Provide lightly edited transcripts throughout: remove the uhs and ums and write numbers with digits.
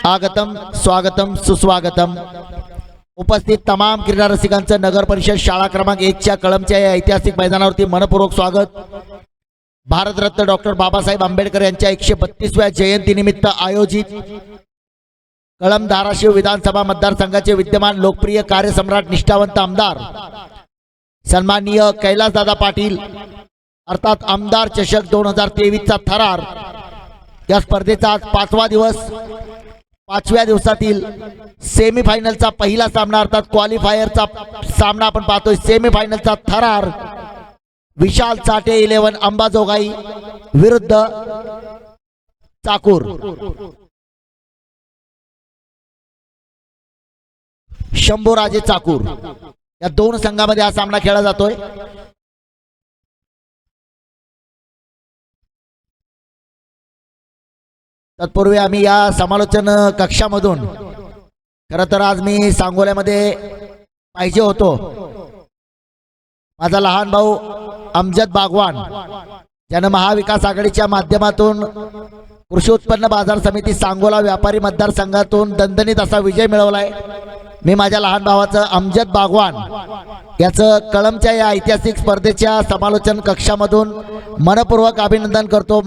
आगतम स्वागतम सुस्वागतम। उपस्थित तमाम क्रीडा रसिकांचं नगर परिषद शाळा क्रमांक 1 च्या कळमच्या या ऐतिहासिक मैदानावरती मनपूर्वक स्वागत। भारतरत्न डॉक्टर बाबासाहेब आंबेडकर यांच्या 132व्या जयंतीनिमित्त आयोजित कळम धाराशिव विधानसभा मतदारसंघाचे विद्यमान लोकप्रिय कार्यसम्राट निष्ठावंत आमदार सन्माननीय कैलासदादा पाटील अर्थात आमदार चषक 2023 चा थरार या स्पर्धेचा आज 5वा दिवस। 5व्या दिवसातील सेमीफायनलचा पहिला सामना अर्थात क्वालिफायरचा सामना आपण पाहतोय। सेमीफायनलचा थरार विशाल चाटे 11 अंबाजोगाई विरुद्ध चाकूर। शंभूराजे चाकूर या दोन संघामध्ये हा सामना खेळला जातोय। तत्पूर्वी आम्ही या समालोचन कक्षामधून खरं तर आज मी सांगोल्यामध्ये पाहिजे होतो। माझा लहान भाऊ अमजद बागवान ज्यानं महाविकास आघाडीच्या माध्यमातून कृषी उत्पन्न बाजार समिती सांगोला व्यापारी मतदारसंघातून दणदणीत असा विजय मिळवलाय। मी माझ्या लहान भावाचं अमजद बागवान याचं कळमच्या या ऐतिहासिक स्पर्धेच्या समालोचन कक्षामधून मनपूर्वक अभिनंदन करतो।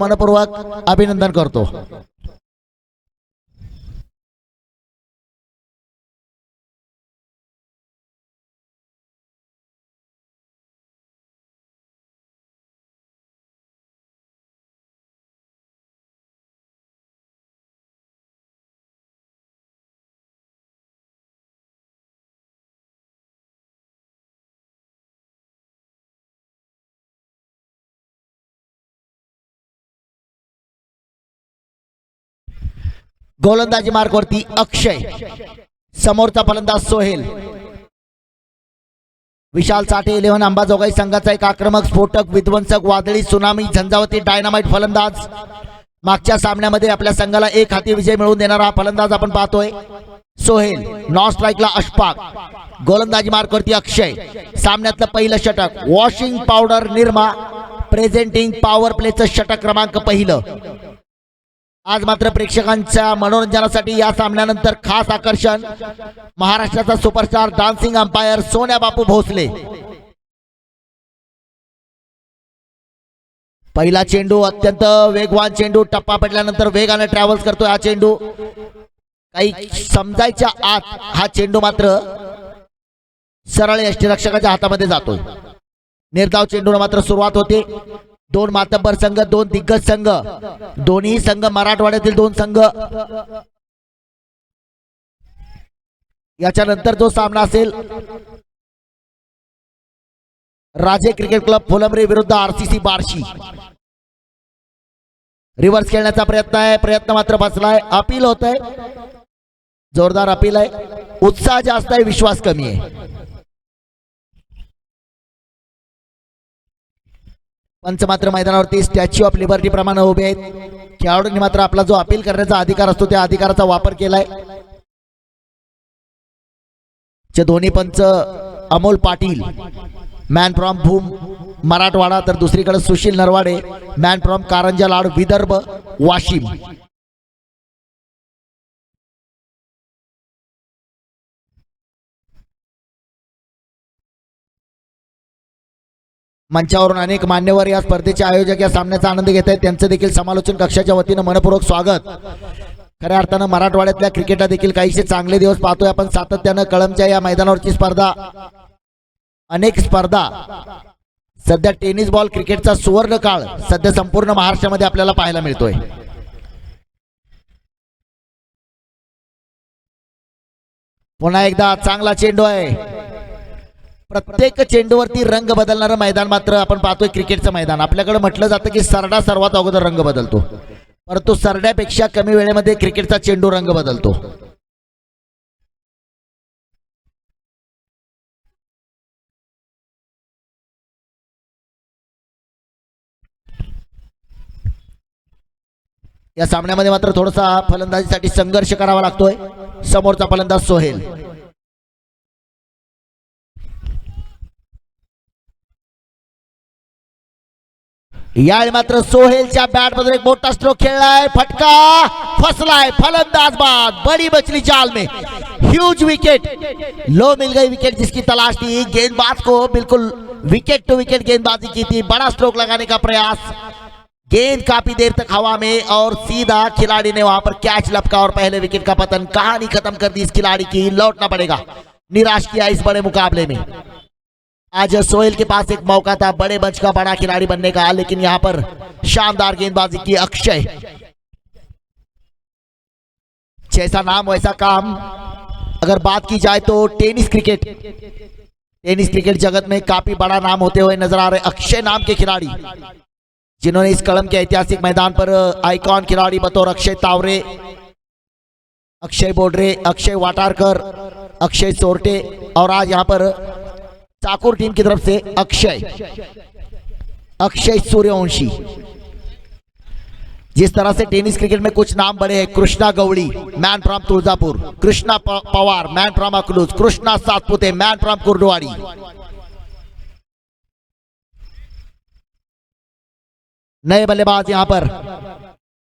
गोलंदाजी मार्कवरती अक्षय, समोरचा फलंदाज सोहेल। विशाल चाटे 11 अंबाजोगाई संघाचा एक आक्रमक स्फोटक विध्वंसक वादळी सुनामी झंझावती डायनामाइट फलंदाज। मागच्या सामन्यामध्ये आपल्या संघाला एक हाती विजय मिळवून देणारा हा फलंदाज आपण पाहतोय सोहेल। नॉन स्ट्राइकला अशफाक, गोलंदाजी मार्कवरती अक्षय। सामन्यातलं पहिलं षटक washing powder Nirma presenting power प्लेचं षटक क्रमांक पहिलं। आज मात्र प्रेक्षकांच्या मनोरंजनासाठी या सामन्यानंतर खास आकर्षण महाराष्ट्राचा सुपरस्टार डान्सिंग अंपायर सोन्या बापू भोसले। पहिला चेंडू अत्यंत वेगवान चेंडू, टप्पा पडल्यानंतर वेगाने ट्रॅव्हल्स करतोय हा चेंडू। काही समजायच्या आत हा चेंडू मात्र सरळ यष्टीरक्षकाच्या हातामध्ये जातोय। निर्धाव चेंडूने मात्र सुरुवात होते। दोन मातब्बर संघ, दोन दिग्गज संघ, दोन्ही संघ मराठवाड्यातील दोन संघ। याच्या नंतर जो सामना असेल राजे क्रिकेट क्लब फुलंब्री विरुद्ध आरसीसी बार्शी। रिव्हर्स खेळण्याचा प्रयत्न आहे, प्रयत्न मात्र फसलाय। अपील होत आहे, जोरदार अपील आहे। उत्साह जास्त आहे, विश्वास कमी आहे। पंच मात्र मैदानावरती स्टॅच्यू ऑफ लिबर्टी प्रमाणे उभे आहेत। खेळाडूंनी मात्र आपला जो अपील करण्याचा अधिकार असतो त्या अधिकाराचा वापर केलाय। जे दोन्ही पंच अमोल पाटील मॅन फ्रॉम भूम मराठवाडा, तर दुसरीकडे सुशील नरवाडे मॅन फ्रॉम कारंजा लाड विदर्भ वाशिम। मंचावरून अनेक मान्यवर या स्पर्धेचे आयोजक या सामन्याचा आनंद घेत आहेत, त्यांचं देखील समालोचन कक्षाच्या वतीने मनपूर्वक स्वागत। खऱ्या अर्थानं मराठवाड्यातल्या क्रिकेटला देखील काहीसे चांगले दिवस पाहतोय आपण सातत्यानं। कळमच्या या मैदानावरची स्पर्धा, अनेक स्पर्धा, सध्या टेनिस बॉल क्रिकेटचा सुवर्ण काळ सध्या संपूर्ण महाराष्ट्रामध्ये आपल्याला पाहायला मिळतोय। पुन्हा एकदा चांगला चेंडू आहे। प्रत्येक चेंडूवरती रंग बदलणारं मैदान मात्र आपण पाहतोय क्रिकेटचं मैदान। आपल्याकडे म्हटलं जातं की सरडा सर्वात अगोदर रंग बदलतो, परंतु सरड्यापेक्षा कमी वेळेमध्ये क्रिकेटचा चेंडू रंग बदलतो। या सामन्यामध्ये मात्र थोडासा फलंदाजीसाठी संघर्ष करावा लागतोय। समोरचा फलंदाज सोहेल। यावेळी मात्र सोहेलच्या बॅट मध्ये एक मोठा स्ट्रोक खेळलाय, फटका फसला है फलंदाज बाद, बड़ी मछली जाल में, ह्यूज विकेट, लो मिल गई विकेट जिसकी तलाश थी। गेंदबाज को बिल्कुल विकेट टू विकेट गेंदबाजी की थी, बड़ा स्ट्रोक लगाने का प्रयास, गेंद काफी देर तक हवा में और सीधा खिलाड़ी ने वहां पर कैच लपका और पहले विकेट का पतन। कहानी खत्म कर दी इस खिलाड़ी की, लौटना पड़ेगा, निराश किया इस बड़े मुकाबले में। आज सोहेल के पास एक मौका था बड़े मंच का बड़ा खिलाड़ी बनने का, लेकिन यहां पर शानदार गेंदबाजी की अक्षय। जैसा नाम वैसा काम। अगर बात की जाए तो टेनिस क्रिकेट जगत में काफी बड़ा नाम होते हुए नजर आ रहे अक्षय नाम के खिलाड़ी, जिन्होंने इस कलम के ऐतिहासिक मैदान पर आइकॉन खिलाड़ी बतौर अक्षय तावरे, अक्षय बोडरे, अक्षय वाटारकर, अक्षय सोरटे और आज यहां पर चाकुर टीम की तरफ से अक्षय सूर्यवंशी। जिस तरह से टेनिस क्रिकेट में कुछ नाम बड़े हैं, Krishna Gaudi man from Tuljapur, Krishna Pawar man from Akluj, Krishna Satpute man from Kurduwadi. नए बल्लेबाज यहां पर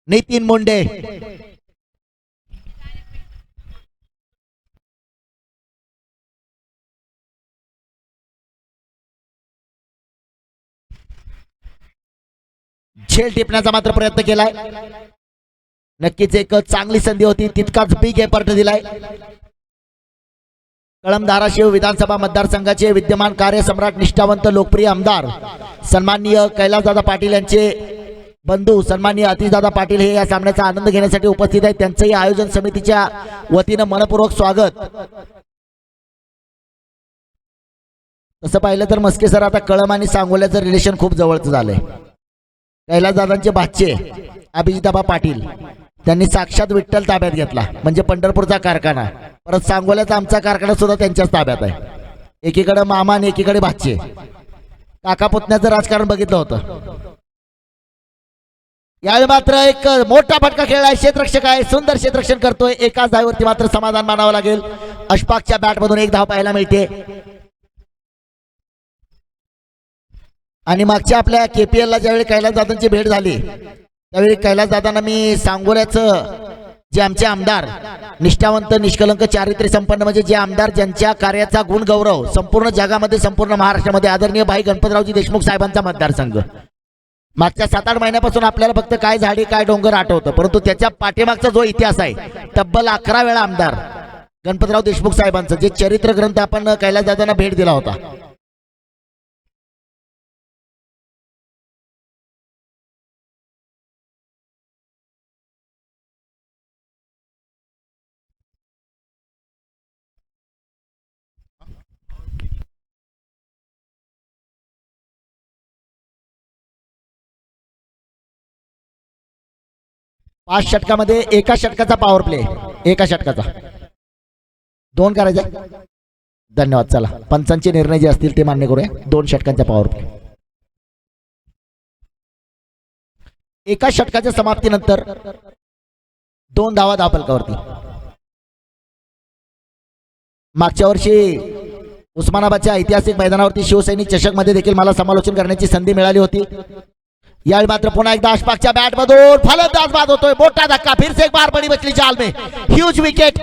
नितिन मुंडे, झेल टिपण्याचा मात्र प्रयत्न केलाय, नक्कीच एक चांगली संधी होती, तितकाच बिग एफर्ट दिलाय। कळंब धाराशिव विधानसभा मतदारसंघाचे विद्यमान कार्यसम्राट, निष्ठावंत, लोकप्रिय आमदार सन्माननीय कैलासदादा पाटील यांचे बंधू सन्माननीय अतिशदादा पाटील हे या सामन्याचा आनंद घेण्यासाठी उपस्थित आहेत। त्यांचंही आयोजन समितीच्या वतीनं मनपूर्वक स्वागत। तसं पाहिलं तर मस्के सर आता कळंब आणि सांगोल्याचं रिलेशन खूप जवळचं झालंय। कैलासदादांचे भाचे अभिजिताबा पाटील त्यांनी साक्षात विठ्ठल ताब्यात घेतला, म्हणजे पंढरपूरचा कारखाना, परत सांगोल्याचा आमचा कारखाना सुद्धा त्यांच्याच ताब्यात आहे। एकीकडे मामा आणि एकीकडे भाचे, काका पुतण्याचं राजकारण बघितलं होतं। यावेळी मात्र एक मोठा फटका खेळलाय, क्षेत्ररक्षक आहे, सुंदर क्षेत्ररक्षण करतोय, एकाच धावेवरती मात्र समाधान मानावं लागेल। अशफाकच्या बॅट मधून एक धाव पाहायला मिळते। आणि मागच्या आपल्या KPL ला ज्यावेळी कैलासदादांची भेट झाली त्यावेळी कैलासदादांना मी सांगोल्याचं जे आमचे आमदार निष्ठावंत, निष्कलंक, चारित्र्य संपन्न, म्हणजे जे आमदार ज्यांच्या कार्याचा गुण गौरव संपूर्ण जगामध्ये, संपूर्ण महाराष्ट्रामध्ये आदरणीय भाई गणपतरावजी देशमुख साहेबांचा मतदारसंघ, मागच्या 7-8 महिन्यापासून आपल्याला फक्त काय झाडे काय डोंगर आठवतं, परंतु त्याच्या पाठीमागचा जो इतिहास आहे, तब्बल 11 वेळा आमदार गणपतराव देशमुख साहेबांचं जे चरित्र ग्रंथ आपण कैलासदादांना भेट दिला होता। पाच षटकामध्ये एका षटकाचा पॉवर प्ले, एका षटकाचा 2 करायचा। धन्यवाद। चला पंचांचे निर्णय जे असतील ते मान्य करूया। 2 षटकांचा पॉवर प्ले, एका षटकाच्या समाप्तीनंतर 2 धावा धावफलकावरती। मागच्या वर्षी उस्मानाबादच्या ऐतिहासिक मैदानावरती शिवसैनिक चषक मध्ये देखील मला समालोचन करण्याची संधी मिळाली होती। यावेळी मात्र पुन्हा एकदा अशफाकच्या बॅट मधून फलंदाज बाद होतोय, मोठा धक्का, फिर से एक बार बड़ी मछली जाल में, ह्यूज विकेट।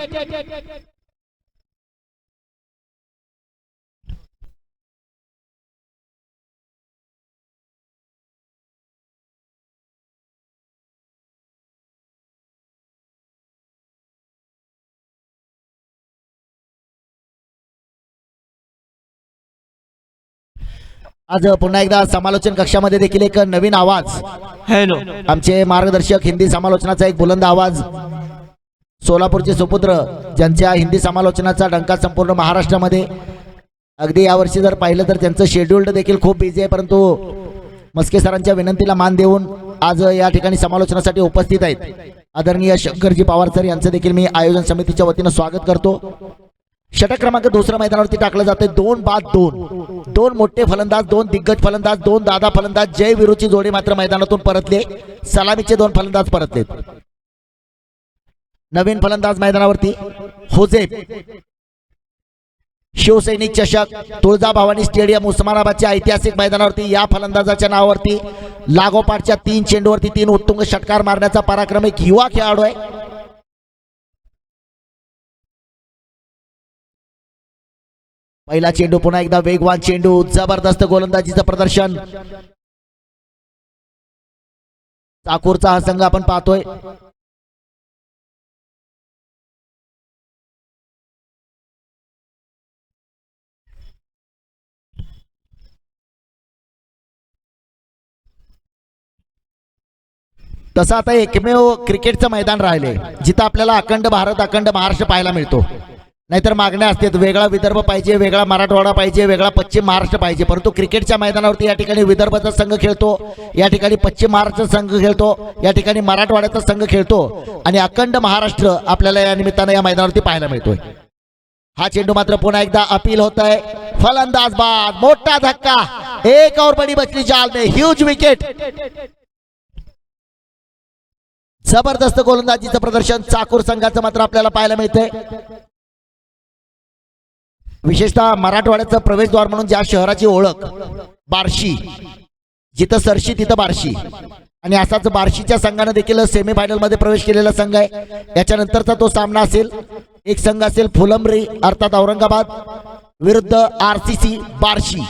आज पुन्हा एकदा समालोचन कक्षामध्ये देखील एक नवीन आवाज, हॅलो, आमचे मार्गदर्शक, हिंदी समालोचनाचा एक बुलंद आवाज, सोलापूरचे सुपुत्र, ज्यांच्या हिंदी समालोचनाचा डंका संपूर्ण महाराष्ट्रामध्ये। अगदी यावर्षी जर पाहिलं तर त्यांचं शेड्यूल्ड देखील खूप बिझी आहे, परंतु मस्के सरांच्या विनंतीला मान देऊन आज या ठिकाणी समालोचनासाठी उपस्थित आहेत आदरणीय शंकरजी पवार सर, यांचं देखील मी आयोजन समितीच्या वतीनं स्वागत करतो। षटक क्रमांक 2 मैदानावरती टाकलं जाते, 2 बाद 2, 2 मोठे फलंदाज, 2 दिग्गज फलंदाज, 2 दादा फलंदाज, जय विरूची जोडी मात्र मैदानातून परतले, सलामीचे 2 फलंदाज परतलेत। नवीन फलंदाज मैदानावरती होजेब, शिवसैनिक चषक, तुळजाभवानी स्टेडियम उस्मानाबादच्या ऐतिहासिक मैदानावरती या फलंदाजाच्या नावावरती लागोपाठच्या 3 चेंडूवरती 3 उत्तुंग षटकार मारण्याचा पराक्रम एक युवा खेळाडू आहे। पहिला चेंडू पुन्हा एकदा वेगवान चेंडू, जबरदस्त गोलंदाजीचं प्रदर्शन चाकूरचा हा संघ आपण पाहतोय. तसं आता एकमेव क्रिकेटचं मैदान राहिले जिथं आपल्याला अखंड भारत अखंड महाराष्ट्र पाहायला मिळतो. नाहीतर मागण्या असतात वेगळा विदर्भ पाहिजे, वेगळा मराठवाडा पाहिजे, वेगळा पश्चिम महाराष्ट्र पाहिजे, परंतु क्रिकेटच्या मैदानावरती या ठिकाणी विदर्भाचा संघ खेळतो, या ठिकाणी पश्चिम महाराष्ट्राचा संघ खेळतो, या ठिकाणी मराठवाड्याचा संघ खेळतो आणि अखंड महाराष्ट्र आपल्याला या निमित्तानं या मैदानावरती पाहायला मिळतोय. हा चेंडू मात्र पुन्हा एकदा अपील होत आहे. फलंदाज बाद, मोठा धक्का, एक और बड़ी बचली जाल में, ह्यूज विकेट. जबरदस्त गोलंदाजीचं प्रदर्शन चाकूर संघाचं मात्र आपल्याला पाहायला मिळतंय. विशेषतः मराठवाड्याचं प्रवेशद्वार म्हणून ज्या शहराची ओळख बार्शी, जिथं सरशी तिथं बार्शी, आणि असाच बार्शीच्या संघाने देखील सेमीफायनल मध्ये प्रवेश केलेला संघ आहे. याच्यानंतरचा तो सामना असेल, एक संघ असेल फुलंब्री अर्थात औरंगाबाद विरुद्ध RCC बार्शी.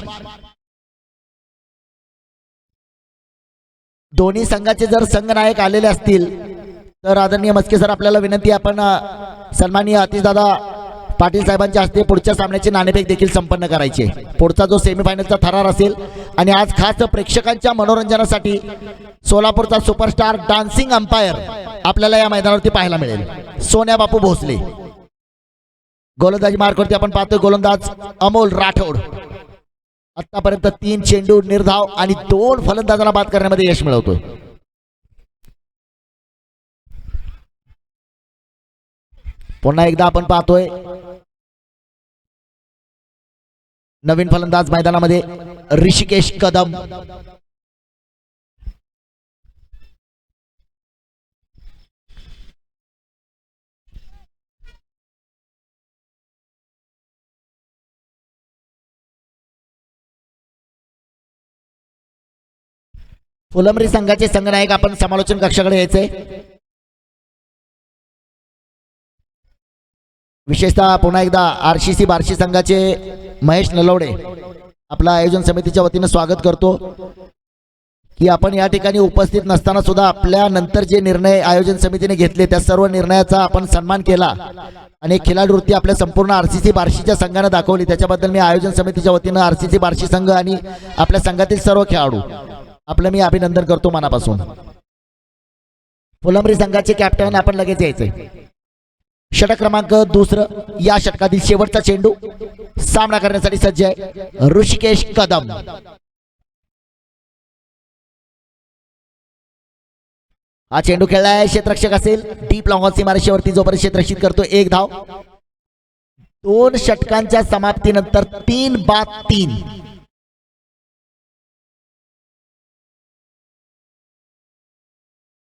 दोन्ही संघाचे जर संघनायक आलेले असतील तर आदरणीय मस्के सर आपल्याला विनंती, आपण सन्माननीय अतिशदादा पाटील साहेबांच्या हस्ते पुढच्या सामन्याचे नाणेफेक देखील संपन्न करायचे. पुढचा जो सेमीफायनलचा थरार असेल आणि आज खास प्रेक्षकांच्या मनोरंजनासाठी सोलापूरचा सुपरस्टार डान्सिंग अंपायर आपल्याला या मैदानावरती पाहायला मिळेल, सोन्या बापू भोसले. गोलंदाजी मार्कवरती आपण पाहतोय गोलंदाज अमोल राठोड. आतापर्यंत 3 चेंडू निर्धाव आणि 2 फलंदाजांना बाद करण्यामध्ये यश मिळवतोय. पुन्हा एकदा आपण पाहतोय नवीन फलंदाज मैदानामध्ये ऋषिकेश कदम. फुलंब्री संघाचे संघनायक आपण समालोचन कक्षाकडे यायचे. विशेषतः पुन्हा एकदा RCC बार्शी संघाचे महेश नलवडे आपलं आयोजन समितीच्या वतीने स्वागत करतो की आपण या ठिकाणी उपस्थित नसताना सुद्धा आपल्या नंतर जे निर्णय आयोजन समितीने घेतले त्या सर्व निर्णयाचा आपण सन्मान केला आणि खेळाडू वृत्ती आपल्या संपूर्ण RCC बार्शीच्या संघाने दाखवली. त्याच्याबद्दल मी आयोजन समितीच्या वतीने RCC बार्शी संघ आणि आपल्या संघातील सर्व खेळाडू आपलं मी अभिनंदन करतो मनापासून. फुलंब्री संघाचे कॅप्टन आपण लगेच यायचे. षटक क्रमांक 2, या षटकातील शेवटचा चेंडू सामना करण्यासाठी सज्ज आहे ऋषिकेश कदम. हा चेंडू खेळलाय, क्षेत्ररक्षक असेल डीप लॉंग ऑन सीमारेषेवरती जोपर्यंत क्षेत्ररक्षित करतो 1 धाव. 2 षटकांच्या समाप्तीनंतर 3-3.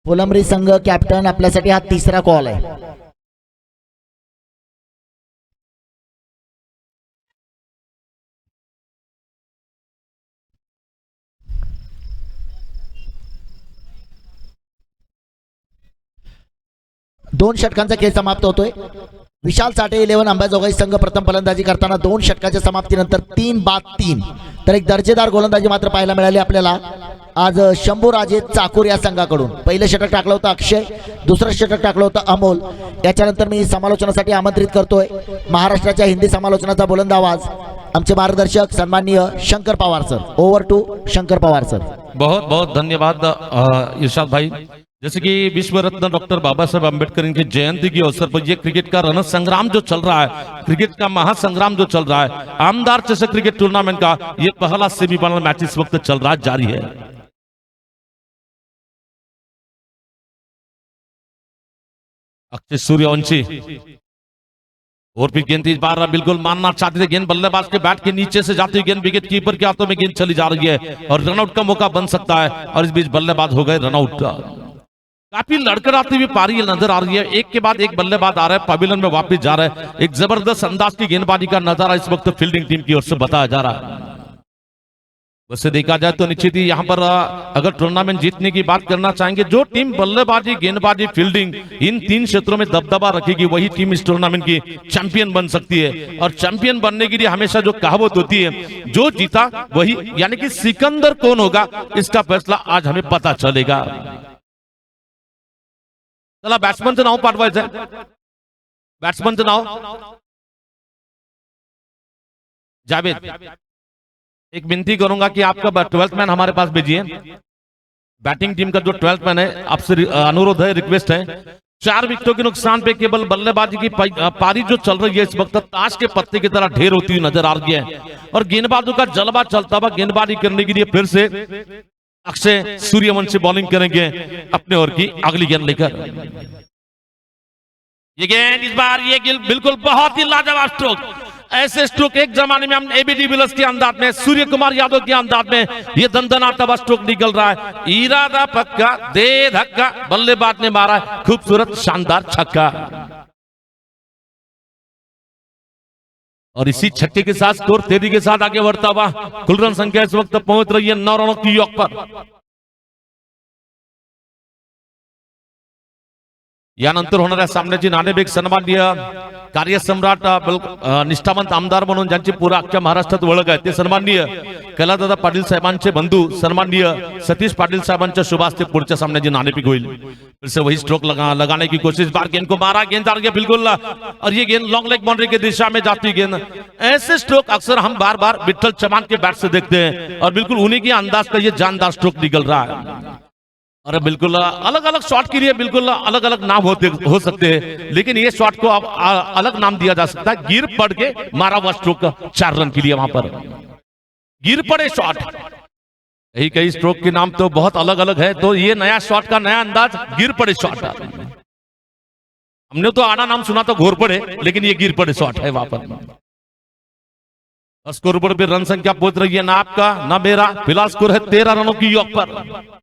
फुलंब्री संघ कॅप्टन आपल्यासाठी हा 3रा कॉल आहे. दोन षटकांचा खेळ समाप्त होतोय. विशाल साठे 11 अंबाजोगाई संघ प्रथम फलंदाजी करताना 2 षटकाच्या समाप्तीनंतर 3-3. तर एक दर्जेदार गोलंदाजी मात्र पाहायला मिळाली आपल्याला आज शंभूराजे चाकूर या संघाकडून. पहिलं षटक टाकलं होतं अक्षय, दुसरं षटक टाकलं होतं अमोल. याच्यानंतर मी समालोचनासाठी आमंत्रित करतोय महाराष्ट्राच्या हिंदी समालोचनाचा बुलंद आवाज आमचे मार्गदर्शक सन्माननीय Shankar Pawar sir. Over to Shankar Pawar sir. बहुत बहुत धन्यवाद इरशाद भाई. जैसे कि विश्व रत्न डॉक्टर बाबा साहब अम्बेडकर इनकी जयंती के अवसर पर ये क्रिकेट का रण संग्राम जो चल रहा है, क्रिकेट का महासंग्राम जो चल रहा है, आमदार चषक क्रिकेट टूर्नामेंट का ये पहला सेमीफाइनल मैच इस वक्त चल रहा है, जारी है. अक्षय सूर्यवंशी और भी गेंद इस बार बिल्कुल मारना चाहते थे, गेंद बल्लेबाज के बैट के नीचे से जाती हुई गेंद विकेट कीपर के हाथों में गेंद चली जा रही है और रनआउट का मौका बन सकता है. और इस बीच बल्लेबाज हो गए रनआउट. काफी लड़खड़ाती हुई पारी नजर आ रही है, एक के बाद एक बल्लेबाज आ रहे हैं, पवेलियन में वापस जा रहे हैं. एक जबरदस्त अंदाज की गेंदबाजी का नजारा इस वक्त फील्डिंग टीम की ओर से बताया जा रहा है. वैसे देखा जाए तो निश्चित ही यहाँ पर अगर टूर्नामेंट जीतने की बात करना चाहेंगे, जो टीम बल्लेबाजी, गेंदबाजी, फील्डिंग इन 3 क्षेत्रों में दबदबा रखेगी वही टीम इस टूर्नामेंट की चैंपियन बन सकती है। और चैंपियन बनने के लिए हमेशा जो कहावत होती है, जो जीता वही, यानी कि सिकंदर कौन होगा इसका फैसला आज हमें पता चलेगा। चला बॅट्समनचं नाव पाठवायचं, बॅट्समनचं नाव जावेद। एक विनती करूंगा कि आपका 12th मैन हमारे पास भेजिए। बैटिंग टीम का जो 12th मैन है, आपसे अनुरोध है, रिक्वेस्ट है, 4 विकेटों के नुकसान पे केवल बल्लेबाजी की पारी जो चल रही है इस वक्त ताश के पत्ते की तरह ढेर होती हुई नजर आ रही है। और गेंदबाजों का जलवा चलता हुआ गेंदबाजी करने के लिए फिर से अक्षय सूर्यवंशी बॉलिंग करेंगे अपने ओर की अगली गेंद लेकर। ये गेंद इस बार ये गेंद बिल्कुल बहुत ही लाजवाब स्ट्रोक। ऐसे स्ट्रोक एक जमाने में हम एबी डिविलियर्स के अंदाज में, सूर्य कुमार यादव के अंदाज में ये दंदनाता हुआ स्ट्रोक निकल रहा है। इरादा पक्का, दे धक्का, बल्लेबाज ने मारा खूबसूरत शानदार छक्का। और इसी छक्के के साथ स्कोर तेजी के साथ आगे बढ़ता हुआ कुल रन संख्या इस वक्त पहुंच रही है 9 रनों की योग पर। यानंतर होणाऱ्या सामन्याची नाणेफेक सन्माननीय कार्यसम्राट निष्ठावंत आमदार म्हणून ज्यांची पुरा अख्ख्या महाराष्ट्रात ओळख आहे ते सन्माननीय कैलासदादा पाटील साहेबांचे बंधू सन्माननीय सतीश पाटील साहेबांच्या शुभ हस्ते पुढच्या सामन्याची नाणेफेक होईल। फिर से वही स्ट्रोक लगाने की कोशिश, बार गेंद को मारा, गेंद आ गया बिल्कुल, और ये गेंद लॉन्ग लेग बाउंड्री की दिशा में जाती गेंद। ऐसे स्ट्रोक अक्सर हम बार बार विठल चौहान के बैट से देखते हैं और बिल्कुल उन्हीं के अंदाज का ये जानदार स्ट्रोक निकल रहा है। और बिल्कुल अलग अलग शॉट के लिए बिल्कुल अलग अलग नाम हो सकते हैं, लेकिन ये शॉट को अब अलग नाम दिया जा सकता है। गिर पड़ के मारा हुआ स्ट्रोक 4 रन के लिए वहां पर गिर पड़े शॉट। यही कई स्ट्रोक के नाम तो बहुत अलग अलग है, तो ये नया शॉट का नया अंदाज गिर पड़े शॉट। हमने तो आना नाम सुना तो घोर पड़े, लेकिन ये गिर पड़े शॉट है वहां पर। स्कोर बोर्ड पे रन संख्या पहुंच रही है ना आपका ना मेरा, फिलहाल स्कोर है 13 रनों की योग पर।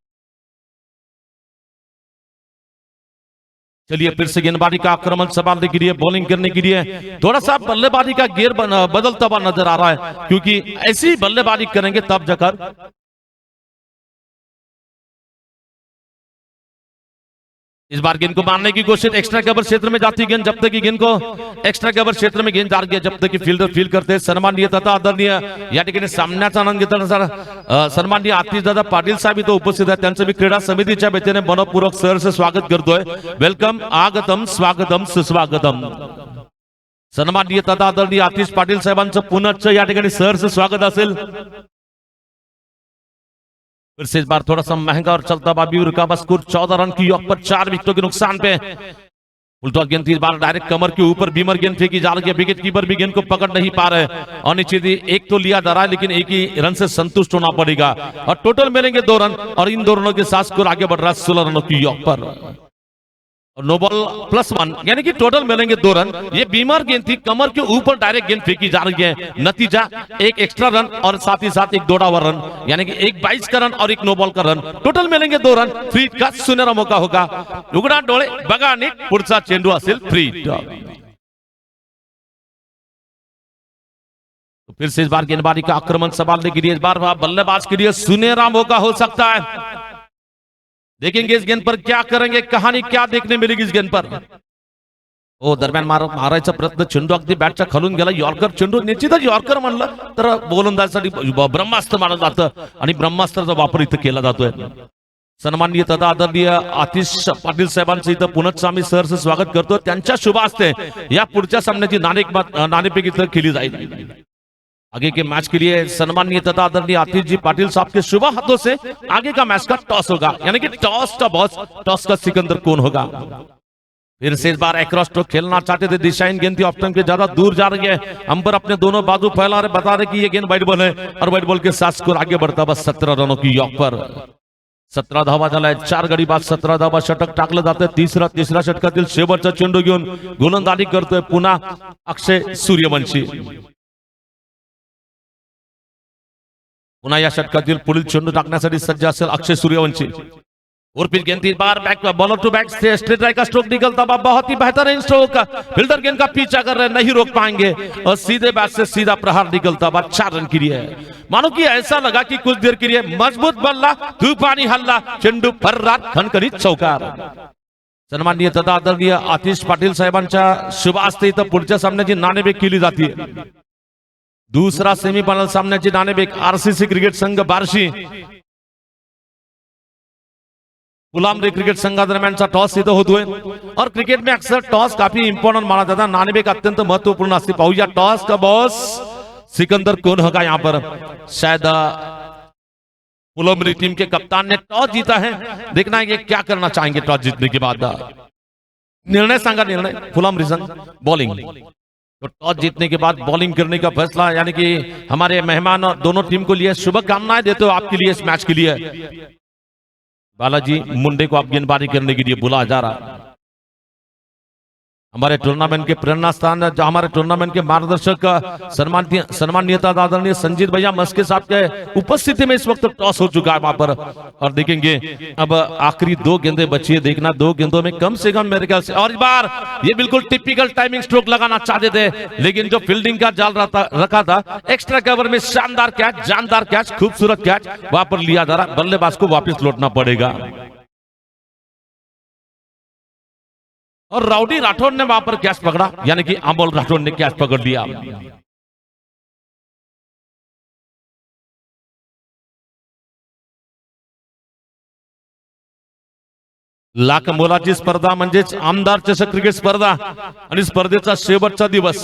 चलिए फिर से गेंदबाजी का आक्रमण संभालने के लिए, बॉलिंग करने के लिए थोड़ा सा बल्लेबाजी का गियर बदलता हुआ नजर आ रहा है, क्योंकि ऐसी बल्लेबाजी करेंगे तब जाकर इस बार गेंद को मारने की कोशिश, एक्स्ट्रा कवर क्षेत्र में जाती गेंद, जब तक की गेंद को एक्स्ट्रा कवर क्षेत्र में गेंद जा रही है, जब तक की फील्डर फील करते हैं। सन्माननीय तथा आदरणीय या ठिकाणी सामन्याचा आनंद घेताना सन्माननीय आतिशदादा पाटील साहेब इथं उपस्थित आहेत, त्यांचं मी क्रीडा समितीच्या वतीने मनपूर्वक सहर्ष स्वागत करतोय। वेलकम, आगतम, स्वागतम, सुस्वागतम। सन्माननीय तथा आदरणीय आतिश पाटील साहेबांचं पुनश्च या ठिकाणी सहर्ष स्वागत असेल। फिर से इस बार थोड़ा सा महंगा और चलता बाबी का स्कोर 14 रन की योग पर 4 विकेटों के नुकसान पे। उल्टा गेंद इस बार डायरेक्ट कमर के ऊपर बीमर गेंद फेंकी जा रही है, विकेट कीपर भी गेंद को पकड़ नहीं पा रहे और निश्चित ही एक तो लिया जा रहा है, लेकिन एक ही रन से संतुष्ट होना पड़ेगा और टोटल मिलेंगे 2 रन और इन 2 रनों के साथ स्कोर आगे बढ़ रहा है 16 रनों की योग पर। और नो बॉल +1 यानी कि टोटल मिलेंगे 2 रन। ये बीमार गेंद थी, कमर के ऊपर डायरेक्ट गेंद फेंकी जा रही है, नतीजा एक एक्स्ट्रा रन और साथ ही साथ एक दौड़ा हुआ रन, यानी कि एक 22 का रन और एक नो बॉल का रन, टोटल मिलेंगे 2 रन। फ्री का सुनहरा मौका होगा, उघडा डोळे बघा नीट, पुढचा चेंडू असेल फ्री। तो फिर से इस बार गेंदबाजी का आक्रमण संभालने के लिए इस बार बल्लेबाज के लिए सुनहरा मौका हो सकता है। देखेंगे इस गेंद पर क्या करेंगे, कहानी क्या देखने मिलेगी इस गेंद पर। ओ दरम्यान मारायचा प्रयत्न, चेंडू अगदी बॅटच्या खालून गेला, यॉर्कर चेंडू। निश्चितच यॉर्कर म्हणलं तर गोलंदाजासाठी ब्रह्मास्त्र मानलं जातं आणि ब्रह्मास्त्राचा वापर इथं केला जातोय। सन्माननीय तथा आदरणीय आतिश पाटील साहेबांचं इथं पुनश्च आम्ही सहर्ष स्वागत करतो। त्यांच्या शुभ हस्ते या पुढच्या सामन्याची नाणेफेक इथं केली जाईल। आगे के मैच के लिए सन्माननीय तथा आदरणीय आतिश जी पाटिल साहब के शुभ हाथों से आगे का मैच का टॉस होगा, यानी कि टॉस का बॉस, टॉस का सिकंदर कौन होगा। फिर से इस बार एक्रॉस स्ट्रोक खेलना चाहते थे, दिशाहीन गेंद थी, ऑफ स्टंप के ज्यादा दूर जा रही है। अंबर अपने दोनों बाजू फैला रहे, बता रहे कि ये गेंद वाइड बॉल है और वाइड बॉल के साथ स्कोर आगे बढ़ता बस 17 रनों की योग पर। 17 धावा झालाय, 4 गडी बाद 17 धावा, षटक टाकलं जातं। तिसऱ्या षटकातील शेवटचा चेंडू घेऊन गोलंदाजी करतोय पुन्हा अक्षय सूर्यवंशी। पुन्हा या षटकातील पुढील चेंडू टाकण्यासाठी सज्ज असेल अक्षय सूर्यवंशी। और फिर गेंद इस बार बैक बॉलर टू बैक से स्ट्रेट राइट का स्ट्रोक निकलता हुआ, बहुत ही बेहतरीन स्ट्रोक। फील्डर गेंद का पीछा कर रहे, नहीं रोक पाएंगे और सीधे बैट से सीधा प्रहार निकलता हुआ 4 रन के लिए। मानो कि ऐसा लगा कि कुछ देर के लिए मजबूत बल्ला, तूफानी हल्ला, चेंडू फर्राट खणखणीत चौकार। सन्माननीय तथा आदरणीय आतिश पाटील साहेबांच्या शुभ हस्ते इथं पुढच्या सामन्याची नाणेफेक केली जाते। दूसरा सेमीफायनल सामन्याची नाणेफेक आरसीसी क्रिकेट संघ बार्शी गुलामरी क्रिकेट संघादरम्यानचा टॉस इथं होतोय और क्रिकेट में अक्सर टॉस काफी इंपॉर्टेंट माना जाता है, नाणेफेक अत्यंत महत्वपूर्ण असते। पाहूया टॉस का बॉस सिकंदर कौन होगा यहाँ पर। शायद गुलामरी टीम के कप्तान ने टॉस जीता है, देखना है ये क्या करना चाहेंगे टॉस जीतने के बाद। निर्णय सांगा, निर्णय गुलामरी संघ बॉलिंग। तो टॉस जीतने के बाद बॉलिंग करने का फैसला, यानी कि हमारे मेहमान और दोनों टीम को लिए शुभकामनाएं देते हो आपके लिए इस मैच के लिए। बालाजी मुंडे को आप गेंदबाजी करने के लिए बुलाया जा रहा है। हमारे टूर्नामेंट के प्रेरणा स्थान, हमारे टूर्नामेंट के मार्गदर्शक सम्मानियता आदरणीय संजीत भैया मस्के साहब के उपस्थिति में इस वक्त टॉस हो चुका है वहां पर। और देखेंगे अब आखिरी 2 गेंदें बची है, देखना 2 गेंदों में कम से कम मेरे ख्याल से, और इस बार ये बिल्कुल टिपिकल टाइमिंग स्ट्रोक लगाना चाहते थे, लेकिन जो फील्डिंग का जाल रखा था, एक्स्ट्रा कवर में शानदार कैच, जानदार कैच, खूबसूरत कैच वहां पर लिया जा रहा। बल्लेबाज को वापिस लौटना पड़ेगा। और राउडी राठौड़ ने वहां पर कैच पकड़ा, यानी कि अमोल राठौड़ ने कैच पकड़ लिया। लाख मोलाची स्पर्धा म्हणजेच आमदार चषक क्रिकेट स्पर्धा आणि स्पर्धेचा शेवटचा दिवस।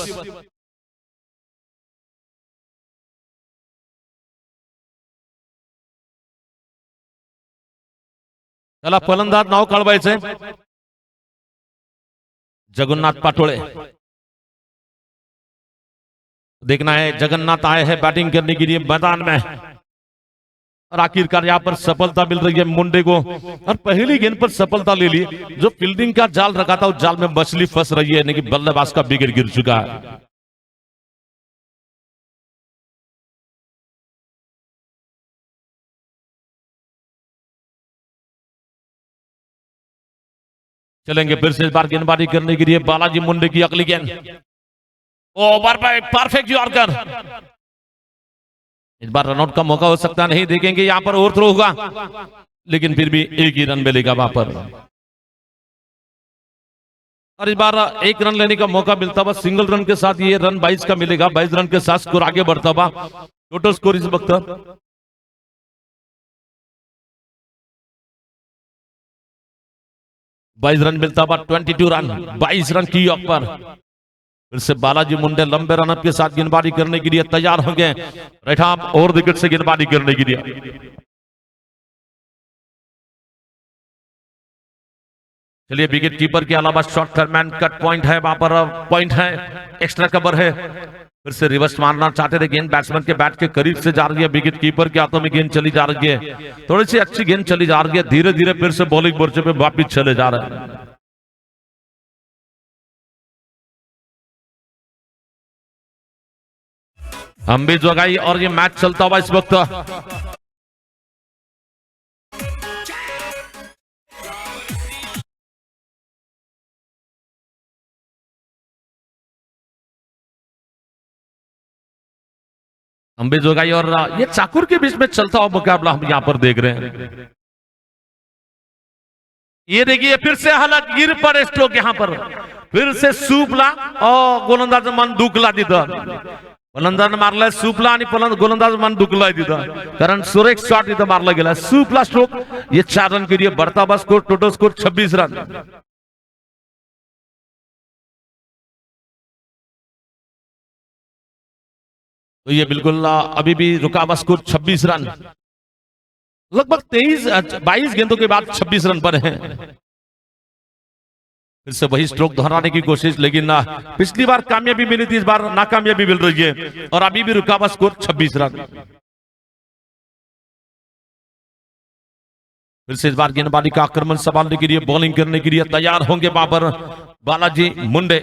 त्याला फलंदाज नाव कळवायचंय जगन्नाथ पाटोळे। देखना है जगन्नाथ आए हैं बैटिंग करने के लिए मैदान में और आखिरकार यहां पर सफलता मिल रही है मुंडे को और पहली गेंद पर सफलता ले ली। जो फील्डिंग का जाल रखा था उस जाल में मछली फंस रही है, लेकिन बल्लेबाज का विकेट गिर चुका है। चलेंगे फिर से इस बार गेंदबाजी करने के लिए बालाजी मुंडे की अगली गेंद, ओवर बाय परफेक्ट यॉर्कर। इस बार रनआउट का मौका हो सकता नहीं, देखेंगे यहां पर ओवर थ्रो होगा, लेकिन फिर भी 1 ही रन मिलेगा वहां पर। और इस बार 1 रन लेने का मौका मिलता हुआ सिंगल रन के साथ ये रन 22 का मिलेगा। 22 रन के साथ स्कोर आगे बढ़ता हुआ। टोटल स्कोर इस वक्त 22 रन मिलता हुआ, 22 रन, 22 रन की ऑफ पर। फिर से बालाजी मुंडे लंबे रनअप के साथ गेंदबाजी करने के लिए तैयार होंगे, राइट आर्म और विकेट से गेंदबाजी करने के लिए। चलिए विकेट कीपर के अलावा शॉर्ट थर्मैन कट पॉइंट है, वहां पर पॉइंट है, एक्स्ट्रा कवर है। फिर से रिवर्स मारना चाहते थे, गेंद बैट्समैन के बैट के करीब से जा रही है, विकेट कीपर के हाथों में गेंद चली जा रही है। थोड़ी सी अच्छी गेंद चली जा रही है, धीरे धीरे फिर से बॉलिंग मोर्चे पे वापिस चले जा रहे हैं। हम भी जगाई और ये मैच चलता हुआ इस वक्त। अंबे जोगाई और ये चाकुर के बीच में चलता हुआ मुकाबला हम यहां पर देख रहे हैं। ये देखिए फिर से हालत गिर पड़े स्ट्रोक यहां पर, फिर से सुपला और गोलंदाज मन दुखला तिथं। फलंदाज मारलाय सुपला आणि गोलंदाज मन दुखलाय तिथं, कारण सुरेख शॉट इथं मारला गेला। सुपला स्ट्रोक, ये 4 रन के लिए बढ़ता हुआ स्कोर, टोटल स्कोर 26 रन। तो ये बिल्कुल अभी भी रुका हुआ स्कोर 26 रन, लगभग 22 गेंदों के बाद 26 रन पर हैं। फिर से वही स्ट्रोक दोहराने की कोशिश, लेकिन पिछली बार कामयाबी मिली थी, इस बार नाकामयाबी मिल रही है और अभी भी रुका हुआ स्कोर 26 रन। फिर से इस बार गेंदबाजी का आक्रमण संभालने के लिए, बॉलिंग करने के लिए तैयार होंगे वहां पर बालाजी मुंडे।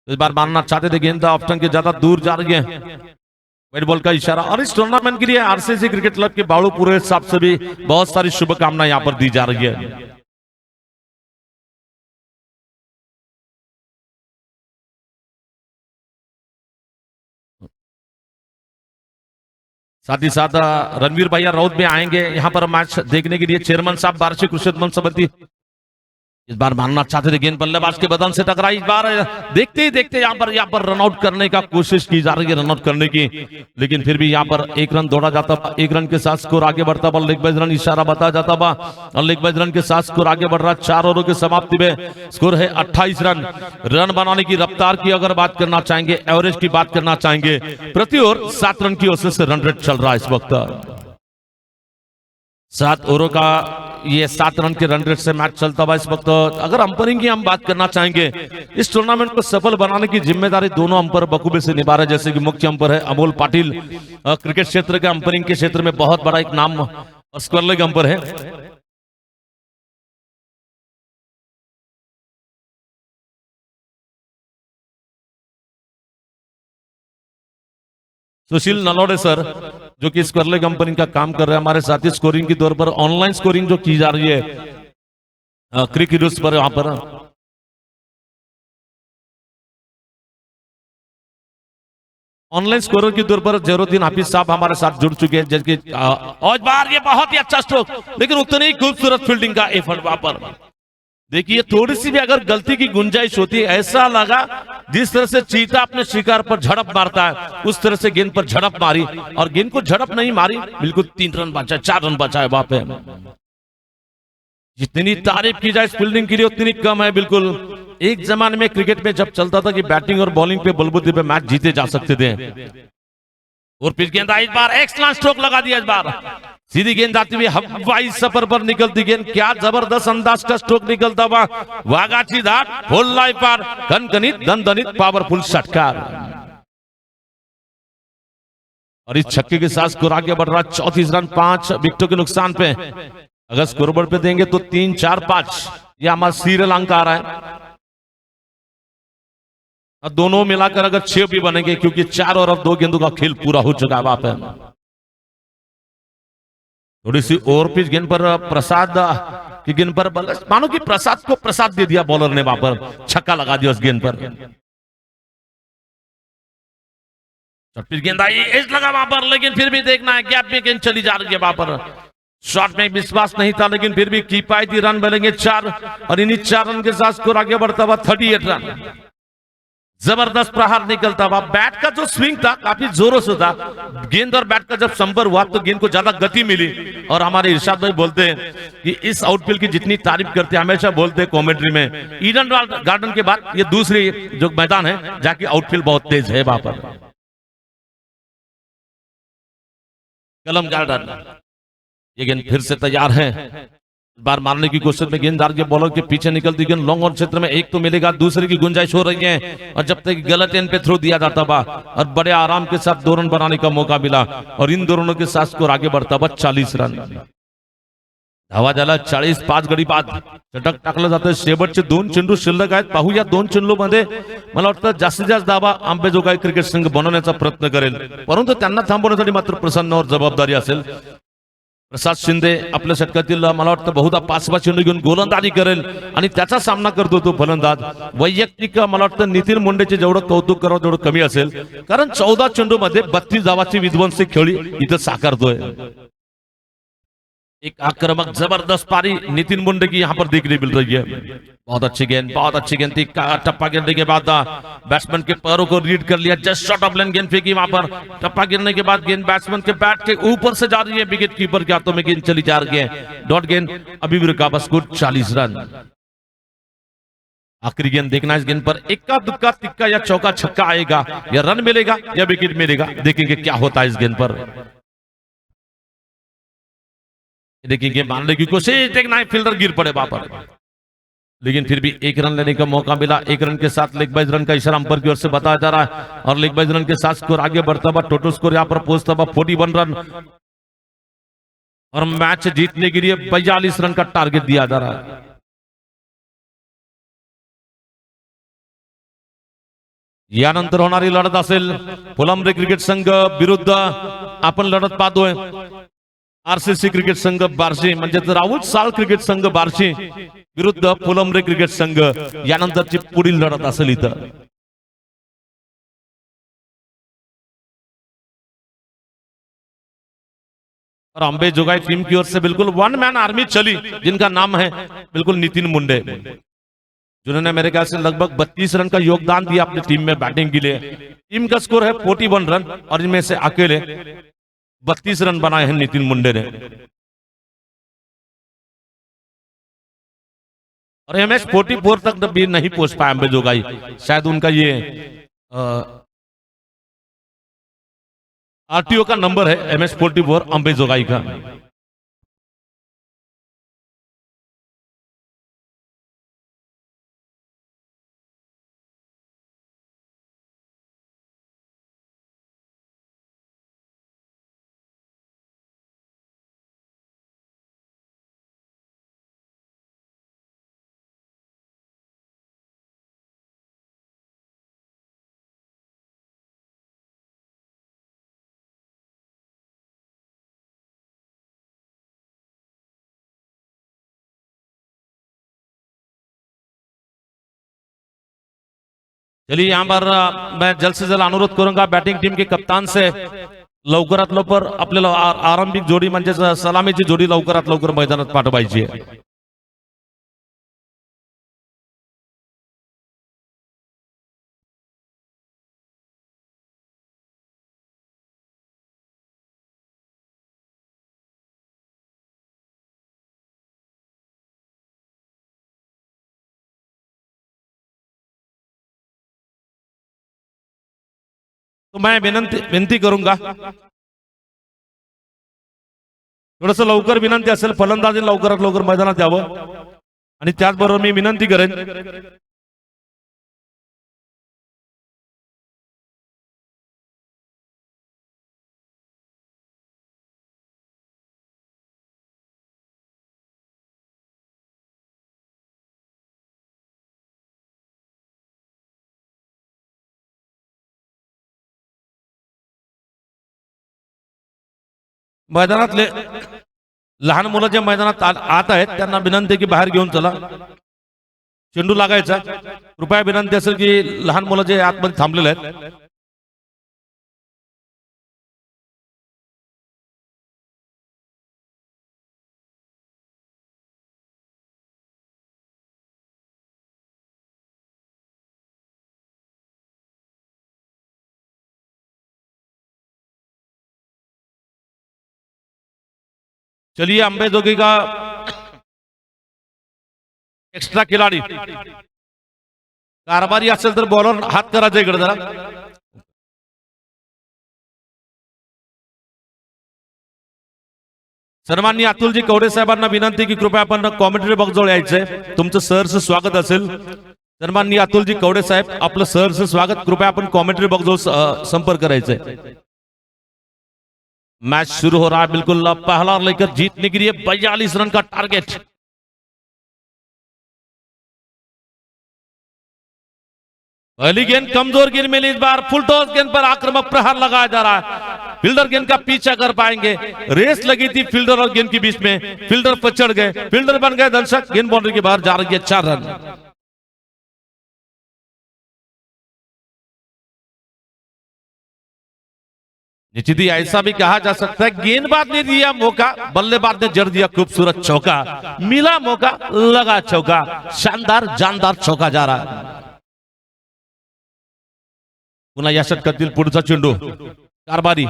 इस बार मारना चाहते थे, गेंद ऑफ स्टंप के ज्यादा दूर जा रही है, व्हाइट बॉल का इशारा। और इस टूर्नामेंट के लिए आरसीसी क्रिकेट क्लब के बाड़ू पूरे हिसाब से भी बहुत सारी शुभकामनाएं यहां पर दी जा रही है। साथ ही साथ रणवीर भैया राउत भी आएंगे यहां पर मैच देखने के लिए। चेयरमैन साहब वार्षिक कृषि मंच समिति इस बार मारना चाहते थे, गेंद बल्लेबाज के बदन से टकराई। इस बार देखते ही देखते यहाँ पर रन आउट करने का कोशिश की जा रही है, रन आउट करने की, लेकिन फिर भी यहाँ पर एक रन दौड़ा जाता, एक रन के साथ स्कोर आगे बढ़ता, बॉल लेग बाइज रन इशारा बताया जाता बा, और लेग बाइज रन के साथ स्कोर आगे बढ़ रहा। 4 ओवरों की समाप्ति में स्कोर है 28 रन। रन बनाने की रफ्तार की अगर बात करना चाहेंगे, एवरेज की बात करना चाहेंगे, प्रति ओवर 7 रन की औसत से रन रेट चल रहा है इस वक्त। 7 ओवरों का ये 7 रन के रन रेट से मैच चलता हुआ इस वक्त। अगर अंपायरिंग की हम बात करना चाहेंगे, इस टूर्नामेंट को सफल बनाने की जिम्मेदारी दोनों अंपायर बखूबी से निभा रहे हैं। जैसे कि मुख्य अंपायर है अमोल पाटिल, क्रिकेट क्षेत्र के अंपायरिंग के क्षेत्र में बहुत बड़ा एक नाम और स्क्वायर लेग अंपायर है। सुशील नलोड़े सर, जो कि स्क्वायर कंपनी का काम कर रहे हैं हमारे साथ ही, स्कोरिंग के तौर पर ऑनलाइन स्कोरिंग जो की जा रही है क्रिकेट पर, वहां पर ऑनलाइन स्कोरर के तौर पर जहरुद्दीन हाफिज साहब हमारे साथ जुड़ चुके हैं। जबकि और बार ये बहुत ही अच्छा स्ट्रोक, लेकिन उतनी ही खूबसूरत फील्डिंग का एफर्ट वहां पर। देखिए थोड़ी सी भी अगर गलती की गुंजाइश होती है, ऐसा लगा जिस तरह से चीता अपने शिकार पर झड़प मारता है, उस तरह से गेंद पर झड़प मारी, और गेंद को झड़प नहीं मारी, बिल्कुल 3 रन बचा, 4 रन बचा है वहां पे। जितनी तारीफ की जाए इस फील्डिंग के लिए उतनी कम है। बिल्कुल एक जमाने में क्रिकेट में जब चलता था कि बैटिंग और बॉलिंग पे बलबूते पे मैच जीते जा सकते थे, और पिच गेंद इस बार एक्सलेंट स्ट्रोक लगा दिया। इस बार सीधी गेंद आती हुई हवाई सफर पर निकलती गेंद, क्या जबरदस्त अंदाज का स्ट्रोक निकलता हुआ, वागाची धाट, फुल लाइफ पर कनकनित दंदनित पावरफुल षटकार। और इस छक्के के साथ स्कोर आगे बढ़ रहा 34 रन 5 विकेटों के नुकसान पे। अगर स्कोरबोर्ड पे देंगे तो 3 4 5 यह हमारा सीरियल अंक आ रहा है, और दोनों मिलाकर अगर 6 भी बनेंगे, क्योंकि 4 और 2 गेंदों का खेल पूरा हो चुका है वहां पे। थोड़ी सी ओवर पिच गेंद पर प्रसाद की गेंद पर मानो कि प्रसाद को प्रसाद दे दिया बॉलर ने, वहां पर छक्का लगा दिया उस गेंद पर। पिच गेंद आई, एज लगा वहां पर, लेकिन फिर भी देखना है गैप में गेंद चली जा रही है वहां पर। शॉट में विश्वास नहीं था, लेकिन फिर भी किफायती रन मिलेंगे 4, और इन्हीं 4 रन के साथ स्कोर आगे बढ़ता हुआ 38 रन। जबरदस्त प्रहार निकलता हुआ, बैट का जो स्विंग था काफी जोरों से था, गेंद और बैट का जब संपर्क हुआ तो गेंद को ज्यादा गति मिली। और हमारे इरशाद भाई बोलते हैं कि इस आउटफील्ड की जितनी तारीफ करते हैं, हमेशा बोलते हैं कमेंट्री में, ईडन गार्डन के बाद ये दूसरी जो मैदान है जाके आउटफील्ड बहुत तेज है वहां पर, कलम गार्डन। ये गेंद फिर से तैयार है, बार मारने की कोशिश में गेंददार के बॉलर के पीछे निकलती गेंद लॉन्ग ऑन क्षेत्र में एक तो मिलेगा, दूसरे की गुंजाइश हो रही है, और जब तक गलत एंड पे थ्रो दिया जाता बा, और बड़े आराम के साथ 2 रन बनाने का मौका मिला, और इन दोनों के साथ स्कोर आगे बढ़ता बा 40 रन। धावा झाला 40 5 गडी बाद चटक टाकलं जातं। शेवटचे 2 चेंडू शिल्लक आहेत, पाहूया 2 चेंडूमध्ये मला वाटतं जास्तीत जास्त धावा अंबेजोगाई क्रिकेट संघ बनवण्याचा प्रयत्न करेल, परंतु त्यांना थांबवण्यासाठी मात्र प्रसन्नावर जबाबदारी असेल। प्रसाद शिंदे आपल्या षटकातील मला वाटतं बहुधा 5वा चेंडू घेऊन गोलंदाजी करेल, आणि त्याचा सामना करतो तो फलंदाज। वैयक्तिक मला वाटतं नितीन मुंडेचे जेवढं कौतुक करावं तेवढं कमी असेल, कारण 14 चेंडू मध्ये 32 धावाची विध्वंसक खेळी इथं साकारतोय। एक आक्रामक जबरदस्त पारी नितिन मुंडे की यहाँ पर देखने मिल रही है। बहुत अच्छी गेंद, बहुत अच्छी गेंद थी। टप्पा गिरने के बाद बैट्समैन के पैरों को रीड कर लिया, जस्ट शॉट ऑफ लेन गेंद फेंकी वहां पर। टप्पा गिरने के बाद गेंद बैट्समैन के बैट के ऊपर से जा रही है, विकेट कीपर के हाथों में गेंद चली जा रही है। डॉट गेंद अभी भी रुका, बस 40 रन। आखिरी गेंद देखना इस गेंद पर इक्का दुक्का तिक्का या चौका छक्का आएगा, या रन मिलेगा या विकेट मिलेगा, देखेंगे क्या होता है इस गेंद पर। देखिए मारने की कोशिश, देखना फील्डर गिर पड़े वहां पर, लेकिन फिर भी 1 रन लेने का मौका मिला। 1 रन के साथ लेग बाइज रन का इशारा अंपायर की ओर से बताया जा रहा है, और लेग बाइज रन के साथ स्कोर आगे बढ़ता हुआ टोटल स्कोर यहां पर पहुंचता हुआ 41 रन, और मैच जीतने के लिए 42 रन का टारगेट दिया जा रहा है। यानंतर होणारी लढत असेल फुलंब्री क्रिकेट संघ विरुद्ध आपण लढत पाहतोय आरसीसी क्रिकेट संघ बार्शी म्हणजे राहुल साल क्रिकेट संघ बार्शी विरुद्ध फुलंब्री क्रिकेट संघ यानंतरची पुढील लढत असेल इथं और अंबे जोगाई टीम की ओर से बिल्कुल वन मैन आर्मी चली जिनका नाम है बिल्कुल नितिन मुंडे जिन्होंने मेरे ख्याल से लगभग 32 रन का योगदान दिया अपनी टीम में बैटिंग के लिए। टीम का स्कोर है 41 रन और इनमें से अकेले 32 रन बनाए हैं नितिन मुंडे ने। और एमएस 44 तक भी नहीं पहुंच पाए अंबे जोगाई, शायद उनका ये आरटीओ का नंबर है एमएस 44 अंबे जोगाई का। चलिए यहाँ पर मैं जल्द से जल्द अनुरोध करूंगा बैटिंग टीम के कप्तान से लवकरात लवकर आपल्याला आरंभिक जोडी म्हणजे सलामीची जोडी लवकरात लवकर मैदानात पाठवायची आहे। तो मैं विनंती करूंगा थोडस लवकर विनंती असेल फलंदाजी लवकरात लवकर मैदानात यावं आणि त्याचबरोबर मी विनंती करेन मैदानातले लहान मुलं जे मैदानात आत आहेत त्यांना विनंती की बाहेर घेऊन चला, चेंडू लागायचा। कृपया विनंती असेल की लहान मुलं जे आतमध्ये थांबलेले आहेत चलिए अंबे जोगी का एक्स्ट्रा खिलाडी कारभारी असेल तर बॉलर हात करायचा इकडे जरा। सन्माननीय अतुलजी कवडे साहेबांना विनंती की कृपया आपण कॉमेंट्री बॉक्स जवळ यायचंय, तुमचं सहर्ष स्वागत असेल। सन्माननीय अतुलजी कवडे साहेब आपलं सहर्ष स्वागत, कृपया आपण कॉमेंट्री बॉक्स जवळ संपर्क करायचंय। मैच शुरू हो रहा है, बिल्कुल पहला लेकर जीतने के लिए 42 रन का टारगेट। पहली गेंद कमजोर गेंद मिली, इस बार फुल टॉस गेंद पर आक्रामक प्रहार लगाया जा रहा है। फील्डर गेंद का पीछा कर पाएंगे, रेस लगी थी फील्डर और गेंद के बीच में, फील्डर पर चढ़ गए, फील्डर बन गए दर्शक, गेंद बाउंड्री के बाहर जा रही है 4 रन। निश्चित ही ऐसा भी कहा जा सकता है गेंदबाज ने दिया मौका, बल्लेबाज ने जड़ दिया खूबसूरत चौका, मिला मौका लगा चौका, शानदार जानदार चौका जा रहा है। पुन्हा या षटकातील पुढचा चेंडू कारभारी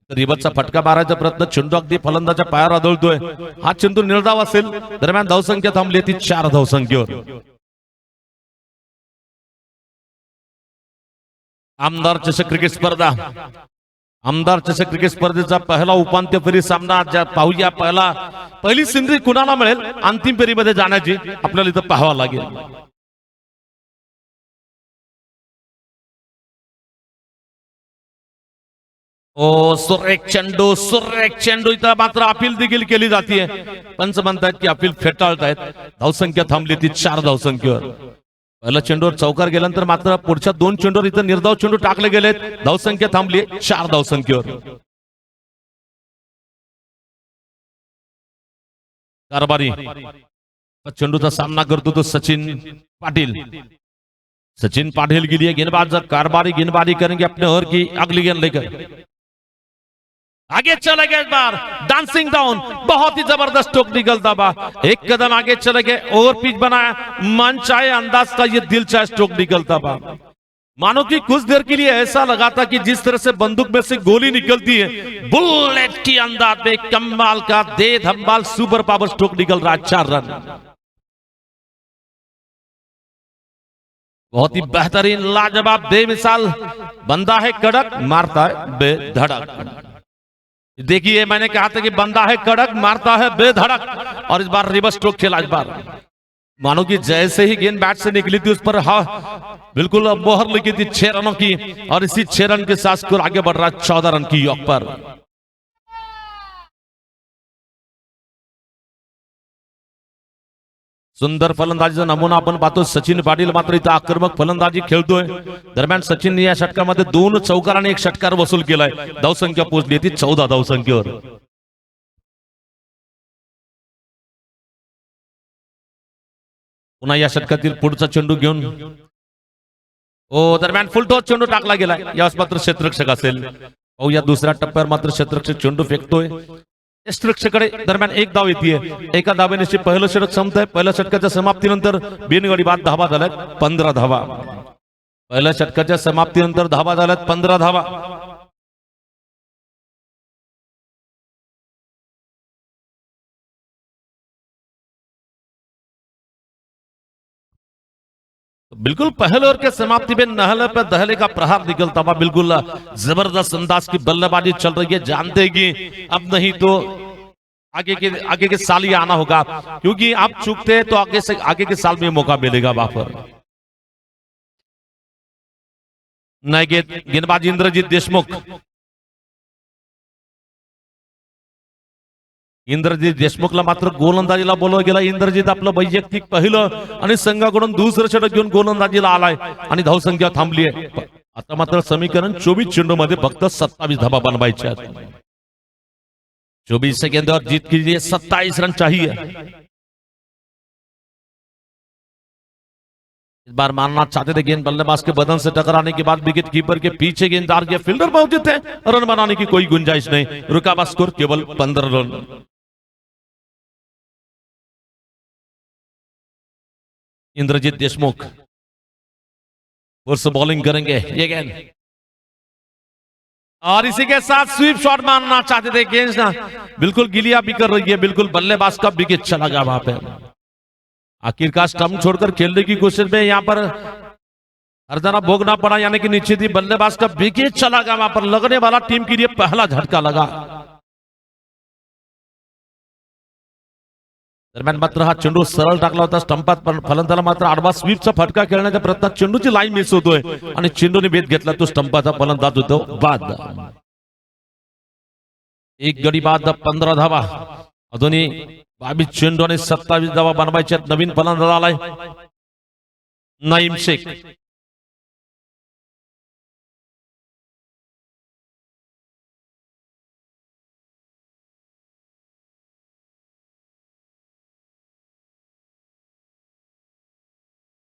रिबतचा फटका मारायचा प्रयत्न, चेंडू अगदी फलंदाच्या पायावर आदळतोय। हा चेंडू निर्धाव असेल, दरम्यान धावसंख्या थांबली ती 4 धावसंख्येवर। आमदार चषक क्रिकेट स्पर्धा, आमदार चषक क्रिकेट स्पर्धेचा पहिला उपांत्य फेरी सामना पाहूया। पहिली संधी कुणाला मिळेल अंतिम फेरीमध्ये जाण्याची आपल्याला इथं पाहावं लागेल। ओ सुरेख चेंडू इथं मात्र अपील देखील केली जाते। पंच म्हणतात की अपील फेटाळतायत, धावसंख्या थांबली ती 4 धावसंख्येवर। पहिलं चेंडूवर चौकार गेल्यानंतर मात्र पुढच्या 2 चेंडूवर इथं निर्धाव चेंडू टाकले गेलेत. धावसंख्या थांबली 4 धावसंख्येवर. कारभारी चेंडूचा सामना करतो तो सचिन पाटिल. सचिन पाटिल के लिए गेंदबाज कारभारी गेंदबाजी करेंगे अपने ओवर की अगली गेंद लेकर. आगे चले गए इस बार डांसिंग डाउन, बहुत ही जबरदस्त स्ट्रोक निकलता बा. एक कदम आगे चले गए, ओवर पिच बनाया, मन चाहे अंदाज का ये दिल चाहे स्ट्रोक निकलता बा. मानो कि कुछ देर के लिए ऐसा लगा था कि जिस तरह से बंदूक में से गोली निकलती है, बुलेट की अंदाज में कमाल का दे धमाल सुपर पावर स्ट्रोक निकल रहा है. 4 रन. बहुत ही बेहतरीन लाजवाब बेमिसाल बंदा है कड़क, मारता है बेधड़क. देखिए मैंने कहा था कि बंदा है कड़क, मारता है बेधड़क, और इस बार रिवर्स स्ट्रोक खेला. इस बार मानो कि जैसे ही गेंद बैट से निकली थी उस पर बिल्कुल मोहर लगी थी 6 रनों की, और इसी 6 रन के साथ स्कोर आगे बढ़ रहा है 14 रन की योग पर. सुंदर फलंदाजीचा नमुना आपण पाहतो. सचिन पाटील मात्र इथं आक्रमक फलंदाजी खेळतोय. दरम्यान सचिन या षटकामध्ये 2 चौकार आणि 1 षटकार वसूल केलाय. धावसंख्या पोहोचली ती 14 धावसंख्येवर. पुन्हा या षटकातील पुढचा चेंडू घेऊन दरम्यान फुलटॉस चेंडू टाकला गेलाय. यावेळेस मात्र क्षेत्ररक्षक असेल. या दुसऱ्या टप्प्यावर मात्र क्षेत्ररक्षक चेंडू फेकतोय. क्षेत्ररक्षकाकडे दरम्यान 1 धाव येते. एका धावेने पहिलं षटक संपतंय. पहिल्या षटकाच्या समाप्तीनंतर बिनगडी बाद धावा झाल्यात 15 धावा. पहिल्या षटकाच्या समाप्तीनंतर धावा झाल्यात 15 धावा. बिल्कुल पहले ओवर के समाप्ति में नहले पर दहले का प्रहार निकलता हुआ बिल्कुल जबरदस्त अंदाज की बल्लेबाजी चल रही है. जानते हैं कि अब नहीं तो आगे के साल ही आना होगा, क्योंकि आप चूकते हैं तो आगे के साल में मौका मिलेगा वहां पर. नए गेंदबाज इंद्रजीत देशमुख. इंद्रजीत देशमुखला मात्र गोलंदाजीला बोलवलं गेलं. इंद्रजीत आपलं वैयक्तिक पहिलं आणि संघाकडून दुसरं षटक घेऊन गोलंदाजीला आलाय आणि धावसंख्या थांबली आहे. आता मात्र समीकरण 24 चेंडू मध्ये फक्त 27 धावा बनवायच्या आहेत. 24 सेकंड और जीत के लिए 27 रन चाहिए. इस बार मारना चाहते थे, गेंद बल्लेबाज के बदन से टकराने के बाद विकेट कीपर के पीछे गेंददार के फील्डर मौजूद थे. रन बनाने की कोई गुंजाइश नहीं. रुका हुआ स्कोर केवल 15 रन. इंद्रजीत देशमुख फिर से बॉलिंग करेंगे. ये गेंद और इसी के साथ स्वीप शॉट मारना चाहते थे. गेंद ना बिल्कुल गिलिया भी कर रही है. बिल्कुल बल्लेबाज का विकेट चला गया वहां पे. आखिरकार स्टंप छोड़कर खेलने की कोशिश में यहां पर हरजाना भोगना पड़ा, यानी कि निश्चित ही बल्लेबाज का विकेट चला गया. वहां पर लगने वाला टीम के लिए पहला झटका लगा. दरम्यान मात्र हा चेंडू सरळ टाकला होता स्टंपात, पण फलंदाला मात्र आडवा स्वीपचा फटका खेळण्याच्या प्रयत्नात चेंडूची लाईन मिस होतोय आणि चेंडूने भेद घेतला. तो स्टंपाचा फलंदाज होतो बाद. 1 गडी बाद 15 धावा. अजूनही 22 चेंडू आणि 27 धावा बनवायच्या. नवीन फलंदाज आलाय नईम शेख.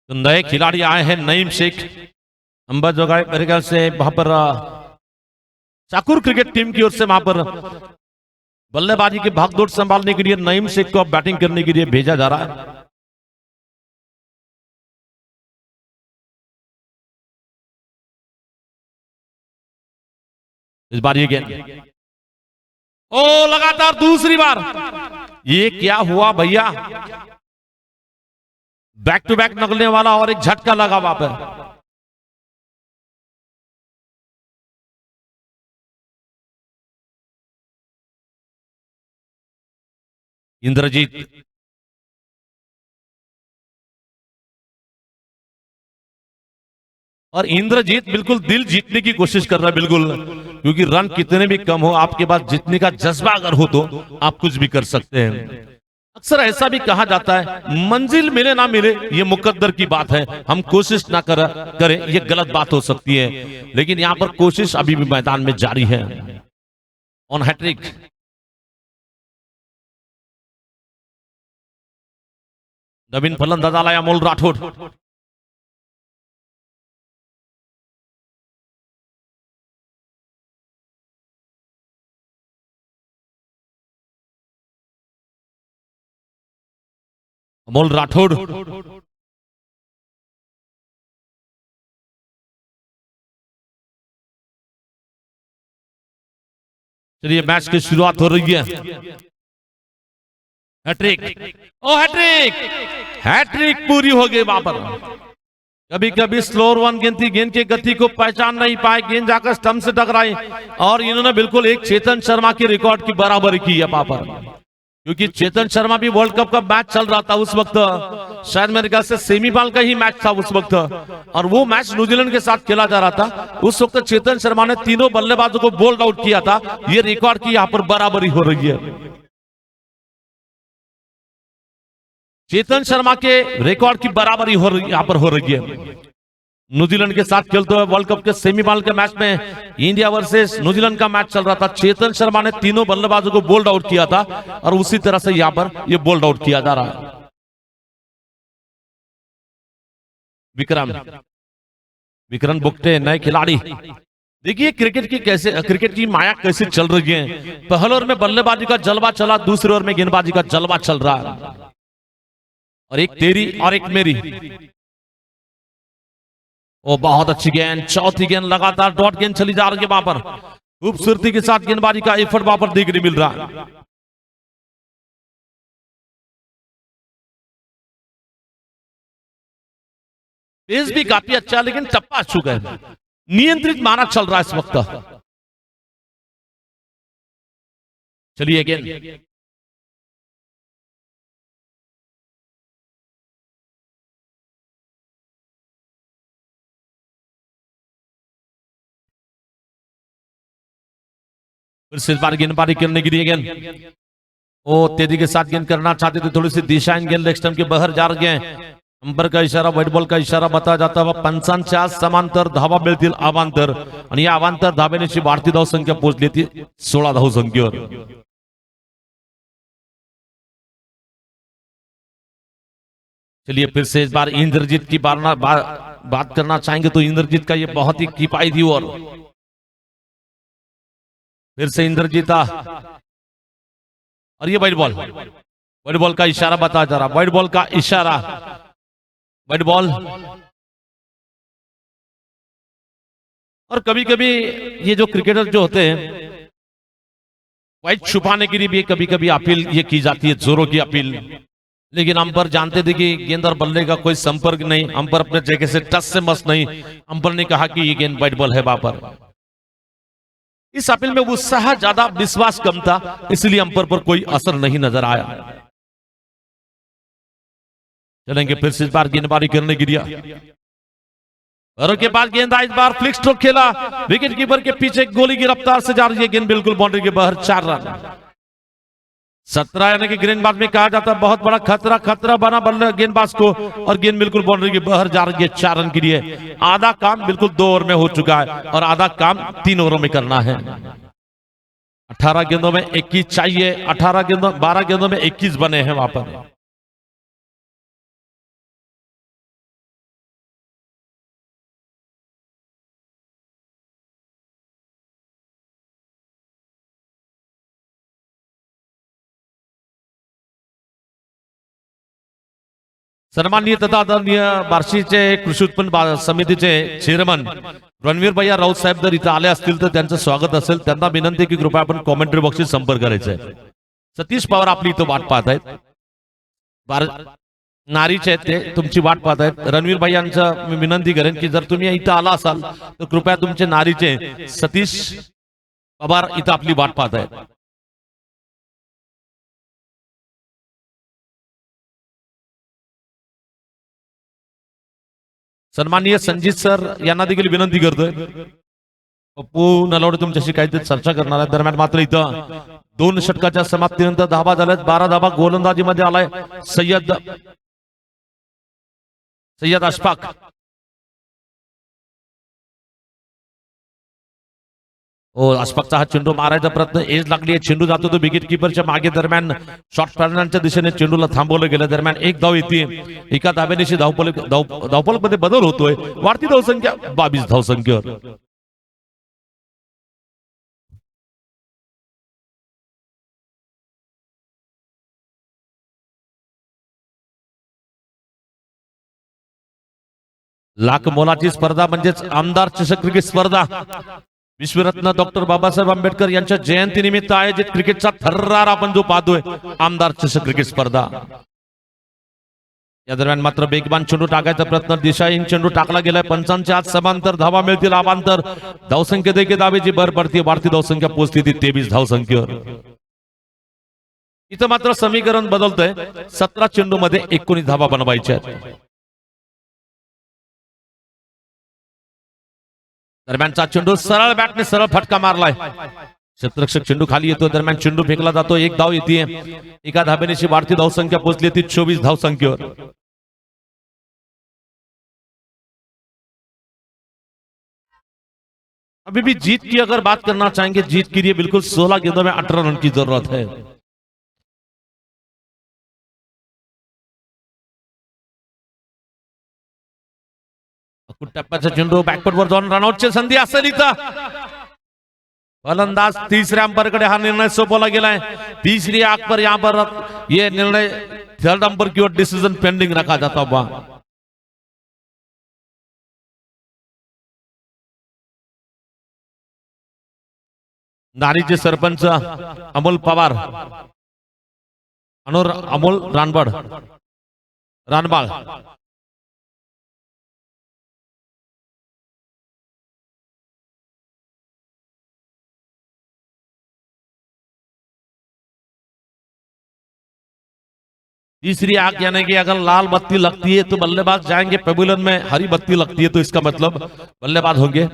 तो नए खिलाड़ी आए हैं नईम शेख अंबाजोगाई, मेरे ख्याल से वहां पर चाकुर क्रिकेट टीम की ओर से वहां पर बल्लेबाजी की भागदौड़ संभालने के लिए नईम शेख को अब बैटिंग करने के लिए भेजा जा रहा है. इस बार ये गेंद लगातार दूसरी बार. ये क्या हुआ भैया? बैक टू बैक निकलने वाला और एक झटका लगा वहां पर. इंद्रजीत और इंद्रजीत बिल्कुल दिल जीतने की कोशिश कर रहा है. बिल्कुल, क्योंकि रन कितने भी कम हो, आपके पास जीतने का जज्बा अगर हो तो आप कुछ भी कर सकते हैं. अक्सर ऐसा भी कहा जाता है मंजिल मिले ना मिले ये मुकद्दर की बात है, हम कोशिश ना करें ये गलत बात हो सकती है, लेकिन यहां पर कोशिश अभी भी मैदान में जारी है। ऑन हैट्रिक नवीन फलंदाज आलाय अमोल राठोड, अमोल राठौड़ चलिए मैच की शुरुआत हो रही है। हैट्रिक, ओ हैट्रिक, हैट्रिक पूरी हो गई वहां पर। कभी कभी स्लोअर वन गेंद थी, गेंद की गति को पहचान नहीं पाए, गेंद जाकर स्टंप से टकराई और इन्होंने बिल्कुल एक चेतन शर्मा के रिकॉर्ड की बराबरी की है वहां पर, क्योंकि चेतन शर्मा भी वर्ल्ड कप का मैच चल रहा था उस वक्त, शायद मेरे ख्याल से सेमीफाइनल का ही मैच था उस वक्त, और वो मैच न्यूजीलैंड के साथ खेला जा रहा था। उस वक्त चेतन शर्मा ने तीनों बल्लेबाजों को बोल्ड आउट किया था। ये रिकॉर्ड की यहां पर बराबरी हो रही है। चेतन शर्मा के रिकॉर्ड की बराबरी हो रही यहां पर हो रही है। न्यूजीलैंड के साथ खेलते हुए वर्ल्ड कप के सेमीफाइनल के मैच में इंडिया वर्सेस न्यूजीलैंड का मैच चल रहा था। चेतन शर्मा ने तीनों बल्लेबाजों को बोल्ड आउट किया था और उसी तरह से यहां पर ये बोल्ड आउट किया जा रहा है। विक्रम बुक्टे नए खिलाड़ी। देखिए क्रिकेट की माया कैसे चल रही है। पहले ओवर में बल्लेबाजी का जलवा चला, दूसरे ओवर में गेंदबाजी का जलवा चल रहा है, और एक तेरी और एक मेरी। ओ बहुत अच्छी गेंद, चौथी गेंद लगातार डॉट गेंद चली जा रही है वहां पर। खूबसूरती के साथ गेंदबाजी का एफर्ट वहां पर देखने मिल रहा है। पेस भी काफी अच्छा है, लेकिन टप्पा चुका है, नियंत्रित माना चल रहा है इस वक्त। चलिए गेंद फिर से इस बार गेंदबाजी करने के लिए गेंद ओ तेजी के साथ गेंद करना चाहते थे, थोड़ी सी दिशाहीन गेंद लेग स्टंप के बाहर जा रहे हैं। अंबर का इशारा, व्हाइट बॉल का इशारा बताया जाता है। 55 समांतर धावा मिळतील अवांतर, आणि या अवांतर धाब्याची वाढती धावसंख्या पोहोचली ती 16 धावसंख्येवर। चलिए फिर से इस बार इंद्रजीत की बात करना चाहेंगे तो इंद्रजीत का ये बहुत ही किफायती ओवर। फिर से इंद्रजीत और ये व्हाइट बॉल का इशारा बताया जा रहा, व्हाइट बॉल का इशारा, व्हाइट बॉल। और कभी कभी ये जो क्रिकेटर जो होते हैं व्हाइट छुपाने के लिए भी कभी कभी अपील ये की जाती है, जोरों की अपील, लेकिन अंपर जानते थे कि गेंद और बल्ले का कोई संपर्क नहीं, अंपर अपने जगह से टच से मस नहीं, अंपर ने कहा कि ये गेंद व्हाइट बॉल है वहां पर। इस अपील में उत्साह ज्यादा, विश्वास कम था, इसलिए अंपर पर कोई असर नहीं नजर आया। चलेंगे फिर से इस बार गेंदबाजी करने की दिया, और के बाद गेंद इस बार फ्लिक स्ट्रोक खेला, विकेट कीपर के पीछे गोली की रफ्तार से जा रही है गेंद, बिल्कुल बाउंड्री के बाहर, 4 रन। 17 यानी कि गेंदबाज में कहा जाता है बहुत बड़ा खतरा बना बल्ले गेंदबाज को, और गेंद बिल्कुल बाउंड्री के बाहर जा रही है 4 रन के लिए। आधा काम बिल्कुल 2 ओवर में हो चुका है और आधा काम 3 ओवरों में करना है। 18 गेंदों में 21 चाहिए, 12 गेंदों में 21 बने हैं वहां पर। सन्माननीय तथा आदरणीय बार्शीचे कृषी उत्पन्न समितीचे चेअरमन रणवीर भैया राऊत साहेब जर इथं आले असतील तर त्यांचं स्वागत असेल। त्यांना विनंती की कृपया आपण कॉमेंट्री बॉक्सशी संपर्क करायचा आहे। सतीश पवार आपली इथं वाट पाहत आहेत, नारीचे आहेत ते तुमची वाट पाहत आहेत। रणवीर भैयांचं मी विनंती करेन की जर तुम्ही इथं आला असाल तर कृपया तुमचे नारीचे सतीश पवार इथं आपली वाट पाहत आहेत। सन्माननीय संजीत सर यांना देखील विनंती करतोय पप्पू नलवडे तुमच्याशी काहीतरी चर्चा करणार आहे. दरम्यान मात्र इथं 2 षटकाच्या समाप्तीनंतर धाबा झाल्यात. 12 धाबा गोलंदाजीमध्ये आलाय सय्यद अशफाक. हो, अशफाकचा हा चेंडू मारायचा प्रयत्न, एज लागली आहे, चेंडू जातो तो विकेट किपरच्या मागे. दरम्यान शॉर्ट फर्नांडच्या दिशेने चेंडूला थांबवलं गेलं. दरम्यान एक धाव येते. एका धाब्यानेशी धावफलक मध्ये बदल होतोय. वाढती धावसंख्या 22 धावसंख्येवर. लाख मोलाची स्पर्धा म्हणजेच आमदार चषक क्रिकेट स्पर्धा विश्वरत्न डॉक्टर बाबासाहेब आंबेडकर यांच्या जयंती निमित्त आयोजित क्रिकेटचा थर्रार आपण जो पाहतोय आमदार चषक क्रिकेट स्पर्धा. या दरम्यान मात्र बेगबान चेंडू टाकायचा प्रयत्न, दिशाहीन चेंडू टाकला गेलाय. पंचांच्या आज समांतर धावा मिळतील. आवांतर धावसंख्या देखील दावेची भर पडते. वाढती धावसंख्या पोहोचली ती 23 धावसंख्येवर. इथं मात्र समीकरण बदलतंय. 17 चेंडू मध्ये 19 धावा बनवायच्या आहेत. दरम्यानचा चेंडू सरळ बॅटने सरळ फटका मारलाय. क्षेत्ररक्षक चेंडू खाली येतो. दरम्यान चेंडू फेकला जातो. एक धाव येते. एका धाब्यानेशी वाढती धावसंख्या पोहोचली ती 24 धावसंख्येवर. अभी भी जीत की अगर बात करना चाहेंगे, जीत के लिए बिल्कुल 16 गेंदों में 18 रन की जरूरत है. टप्प्याचा चेंडू बॅकवर्ड वर जाऊन रनआउटची संधी असेल इथं. फलंदाज तीसरे अंपायर कडे हा निर्णय सोपवला गेलाय. तीसरी आंख पर यहां पर ये निर्णय थर्ड अंपायर की ओर डिसीजन पेंडिंग रखा जाता हुआ. नारीचे सरपंच अमोल पवार, अमोल रानबाळ तीसरी आंख यानी कि अगर लाल बत्ती लगती है तो बल्लेबाज जाएंगे पेविलियन में, हरी बत्ती लगती है तो इसका मतलब बल्लेबाज होंगे.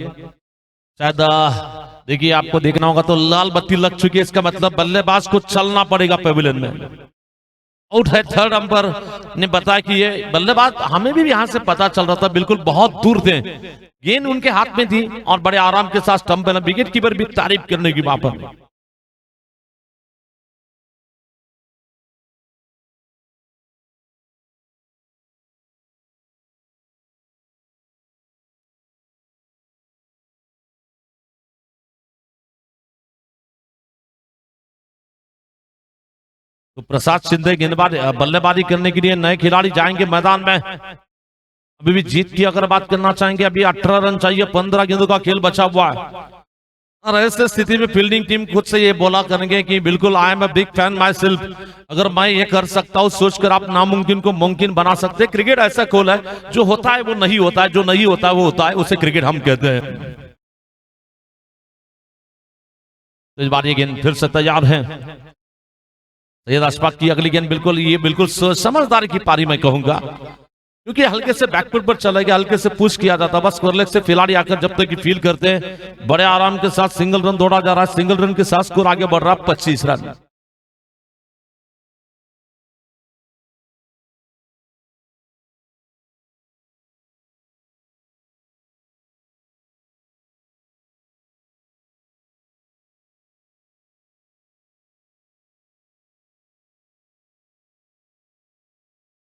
शायद देखिए आपको देखना होगा तो लाल बत्ती लग चुकी है, इसका मतलब बल्लेबाज को चलना पड़ेगा पेविलियन में. आउट है. थर्ड अंपायर ने बताया कि ये बल्लेबाज, हमें भी यहां से पता चल रहा था, बिल्कुल बहुत दूर थे, गेंद उनके हाथ में थी और बड़े आराम के साथ स्टंप पे विकेट कीपर भी तारीफ करने की वहां पर. तो प्रसाद शिंदे गेंदबाज बल्लेबाजी करने के लिए नए खिलाड़ी जाएंगे मैदान में. अभी भी जीत की अगर बात करना चाहेंगे, अभी 18 रन चाहिए, 15 गेंदों का खेल बचा हुआ है. और ऐसे स्थिति में फील्डिंग टीम खुद से ये बोला करेंगे कि बिल्कुल I am a big fan my self, अगर मैं ये कर सकता हूं सोचकर आप नामुमकिन को मुमकिन बना सकते हैं. क्रिकेट ऐसा खेल है, जो होता है वो नहीं होता है, जो नहीं होता है वो होता है, उसे क्रिकेट हम कहते हैं. तो इस बार ये गेंद फिर से तैयार है. सैयद अशफाक की अगली गेंद बिल्कुल समझदारी की पारी मैं कहूंगा, क्योंकि हल्के से बैकफुट पर चला गया, हल्के से पुश किया जाता, बस स्कोरलेग से खिलाड़ी आकर जब तक फील करते हैं बड़े आराम के साथ सिंगल रन दौड़ा जा रहा है. सिंगल रन के साथ स्कोर आगे बढ़ रहा है 25 रन.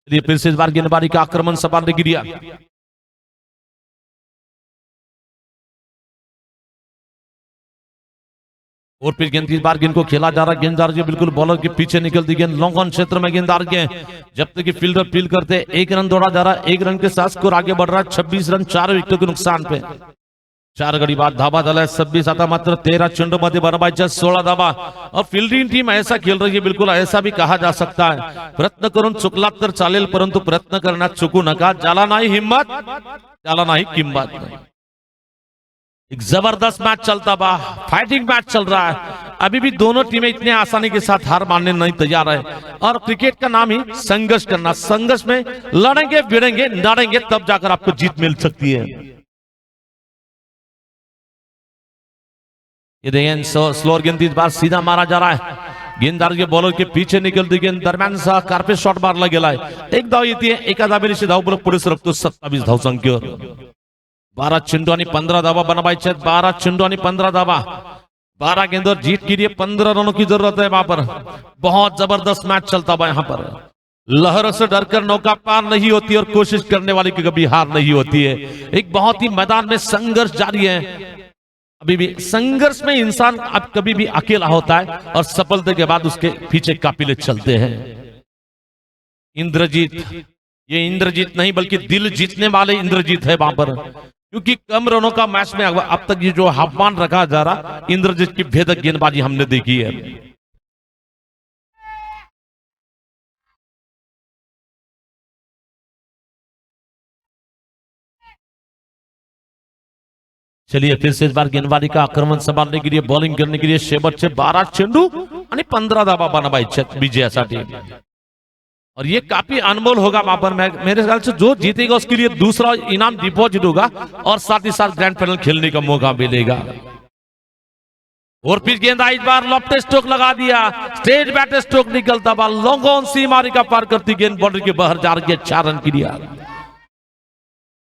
फिर से इस बार गेंदबाजी का आक्रमण संभालने के लिए और फिर गेंद इस बार गेंद को खेला जा रहा है. गेंद आ रही है बिल्कुल बॉलर के पीछे निकलती गेंद, लॉन्ग ऑन क्षेत्र में गेंद आ रही है. जब तक कि फील्डर फील करते 1 रन दौड़ा जा रहा है. 1 रन के साथ स्कोर आगे बढ़ रहा है 26 रन 4 विकेटों के नुकसान पे. 4 गडी बाद धाबा झाला 26. आता मात्र 13 चेंडू मध्ये बनवायच्या 16 धाबा. और फील्डिंग टीम ऐसा खेल रही है, बिल्कुल ऐसा भी कहा जा सकता है, प्रयत्न करून चुकलात तर चालेल, परंतु प्रयत्न करण्यात चुकू नका. ज्याला नाही हिम्मत त्याला नाही किंमत. एक जबरदस्त मैच चलता बा, फाइटिंग मैच चल रहा है. अभी भी दोनों टीमें इतने आसानी के साथ हार मानने नहीं तैयार है. और क्रिकेट का नाम ही संघर्ष करना. संघर्ष में लड़ेंगे भिड़ेंगे लड़ेंगे, तब जाकर आपको जीत मिल सकती है. ये देखें स्लोअर गेंद इस बार सीधा मारा जा रहा है. गेंददार के बॉलर के पीछे निकलती गेंद दरम्यान कार्पेट शॉट मारला गेलाय. एक धाव येते. एका धावेनिशी धावफलक पुढे सरकतो 27 धावसंख्येवर. 12 चेंडू आणि 15 धावा बनवायच्या. 12 चेंडू आणि 15 धावा. 12 गेंदों जीत के लिए 15 रनों की जरूरत है वहां पर. बहुत जबरदस्त मैच चलता हुआ यहाँ पर. लहरों से डरकर नौका पार नहीं होती और कोशिश करने वाले की कभी हार नहीं होती है. एक बहुत ही मैदान में संघर्ष जारी है. अभी भी संघर्ष में इंसान अब कभी भी अकेला होता है और सफलता के बाद उसके पीछे काफिले चलते हैं. इंद्रजीत, ये इंद्रजीत नहीं बल्कि दिल जीतने वाले इंद्रजीत है वहां पर. क्योंकि कम रनों का मैच में अब तक ये जो आह्वान रखा जा रहा, इंद्रजीत की भेदक गेंदबाजी हमने देखी है. चलिए फिर से इस बार गेंदबाजी का आक्रमण संभालने के लिए बॉलिंग करने के लिए शेवटचे 12 चेंडू आणि 15 धावा बनवायच्या विजयासाठी. और ये काफी अनमोल होगा वहां पर. मेरे ख्याल से जो जीतेगा उसके लिए दूसरा इनाम डिपॉजिट होगा और साथ ही साथ ग्रैंड फाइनल खेलने का मौका मिलेगा. और फिर गेंदा इस बार लॉफ्ट स्ट्रोक लगा दिया. स्ट्रेट बैट स्ट्रोक निकलता बॉल लॉन्ग ऑन सीमारी का पार करती गेंद बाउंड्री के बाहर जा रही है. 4 रन के लिए.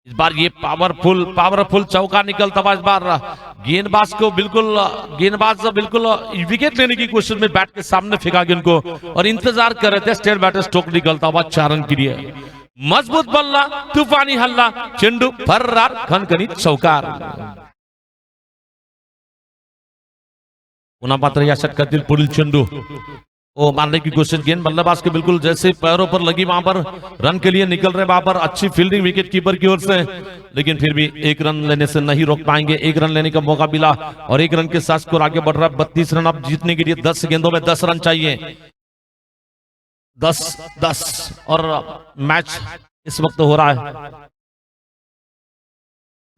इस बार ये पावरफुल चौका निकलता हुआ. इस बार गेंदबाज बिल्कुल विकेट लेने की कोशिश में बैट के सामने फेंका गेंद को और इंतजार कर रहे थे. स्ट्रेट बैट स्ट्रोक निकलता हुआ. 4 रन के लिए. मजबूत बल्ला, तूफानी हल्ला, चेंडू फर्रार, खणखणीत चौकार. पुन्हा मात्र या षटकातील पुढील चेंडू वो मारने की कोशिश. गेंद बल्लेबाज के बिल्कुल जैसे पैरों पर लगी वहां पर रन के लिए निकल रहे. वहां पर अच्छी फील्डिंग विकेट कीपर की ओर से, लेकिन फिर भी 1 रन लेने से नहीं रोक पाएंगे. 1 रन लेने का मौका मिला और 1 रन के साथ स्कोर आगे बढ़ रहा है. 32 रन. अब जीतने के लिए 10 गेंदों में 10 रन चाहिए. 10 और मैच इस वक्त हो रहा है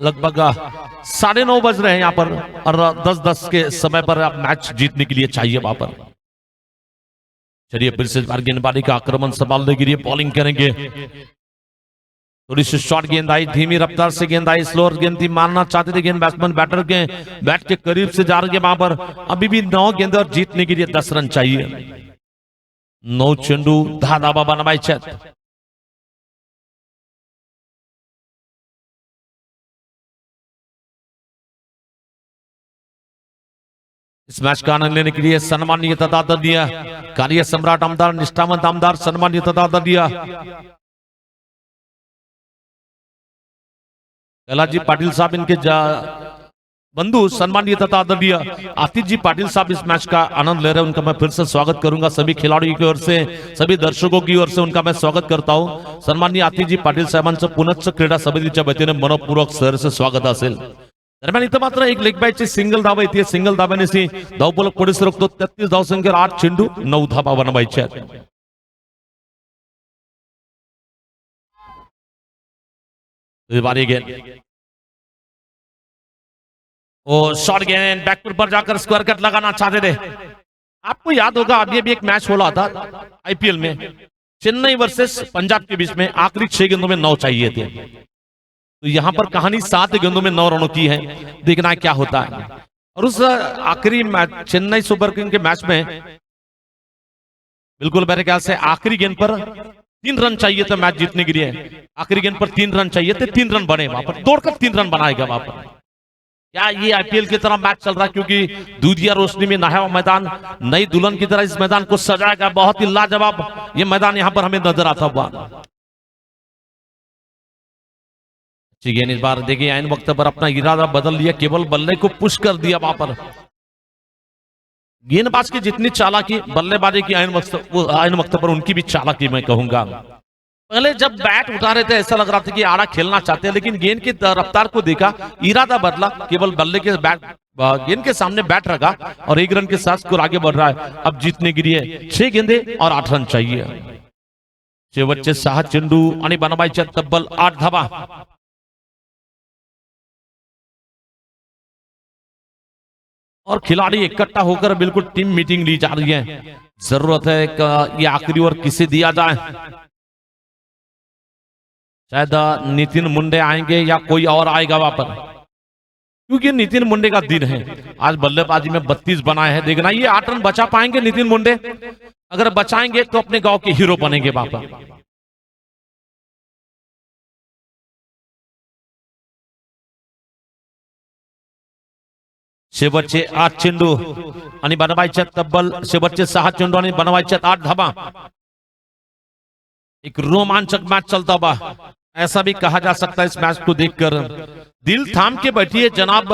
लगभग 9:30 बज रहे हैं यहाँ पर और 10-10 के समय पर अब मैच जीतने के लिए चाहिए वहां पर. चलिए फिर से गेंदबाजी का आक्रमण संभालने के लिए बॉलिंग करेंगे. थोड़ी सी शॉर्ट गेंद आई, धीमी रफ्तार से गेंद आई. स्लोअर गेंद थी, मारना चाहते थे गेंद बैट्समैन बैटर के बैट के करीब से जा रही है वहां पर. अभी भी 9 गेंद और जीतने के लिए 10 रन चाहिए. 9 चेंडू 10 धावा बनवायच्या. इस मैच का आनंद लेने के लिए सम्मानीय तदादनीय कार्य सम्राट आमदार, निष्ठावंत आमदार, सम्मानीय तदादनीय कैलाश जी पाटिल साहब, इनके बंधु सम्मानीय तदादनीय आतिश जी पाटिल साहब इस मैच का आनंद ले रहे हैं. उनका मैं फिर से स्वागत करूंगा. सभी खिलाड़ियों की ओर से, सभी दर्शकों की ओर से उनका मैं स्वागत करता हूं. सन्माननीय आतिश जी पाटिल साहेबांचं पुनश्च क्रीडा समितीच्या वतीने मनपूर्वक सहर्ष स्वागत असेल. दरम्यान इथं मात्र एक लेग बायची सिंगल धावा येते. सिंगल धाव्याने धावफलक पुढे सरकतो. 33 धावसंख्येवर 8 चेंडू 9 धावा बनवायच्या. शॉर्ट गेंद बैकफुट पर जाकर स्क्वायर कट लगाना चाहते थे. आपको याद होगा अभी एक मैच हो रहा था आईपीएल में, चेन्नई वर्सेस पंजाब के बीच में. आखिरी 6 गेंदों में 9 चाहिए थे. तो यहां पर कहानी 7 गेंदों में 9 रनों की है. देखना है क्या होता है. और उस आखिरी मैच चेन्नई सुपर किंग के मैच में बिल्कुल मेरे ख्याल से आखिरी गेंद पर 3 रन चाहिए था मैच जीतने के लिए. आखिरी गेंद पर 3 रन चाहिए थे. 3 रन बने वहां पर. तोड़कर 3 रन बनाएगा वहां पर. क्या ये आईपीएल की तरह मैच चल रहा है? क्योंकि दूधिया रोशनी में नया मैदान नई दुल्हन की तरह इस मैदान को सजाएगा. बहुत ही लाजवाब ये मैदान यहां पर हमें नजर आता हुआ. इस बार देखिए आइन वक्त पर अपना इरादा बदल लिया. केवल बल्ले को पुश कर दिया वहां पर. गेंदबाज की जितनी चालाकी बल्लेबाजी की आइन वक्त पर उनकी भी चालाकी मैं कहूंगा. पहले जब बैट उठा रहे थे ऐसा लग रहा था कि आड़ा खेलना चाहते हैं, लेकिन गेंद की रफ्तार को देखा, इरादा बदला. केवल बल्ले के गेंद के सामने बैट रखा और 1 रन के साथ स्कोर आगे बढ़ रहा है. अब जीतने के लिए 6 गेंदे और 8 रन चाहिए. शेवटचे 6 चेंडू आणि बनवायच्या तब्बल 8 धावा. और खिलाड़ी इकट्ठा होकर बिल्कुल टीम मीटिंग ली जा रही है. जरूरत है कि ये आखिरी ओवर किसे दिया जाए. शायद नितिन मुंडे आएंगे या कोई और आएगा वहां पर. क्योंकि नितिन मुंडे का दिन है। आज बल्लेबाजी में 32 बनाए हैं। देखना ये 8 रन बचा पाएंगे नितिन मुंडे। अगर बचाएंगे तो अपने गांव के हीरो बनेंगे वापस। शेवटचे 8 चेंडू आणि बनवायचे तब्बल शेवटचे 6 चेंडू आणि बनवायचे 8 धाबा। एक रोमांचक मैच चलता हुआ ऐसा भी कहा जा सकता है। इस मैच को देखकर दिल थाम के बैठिए जनाब।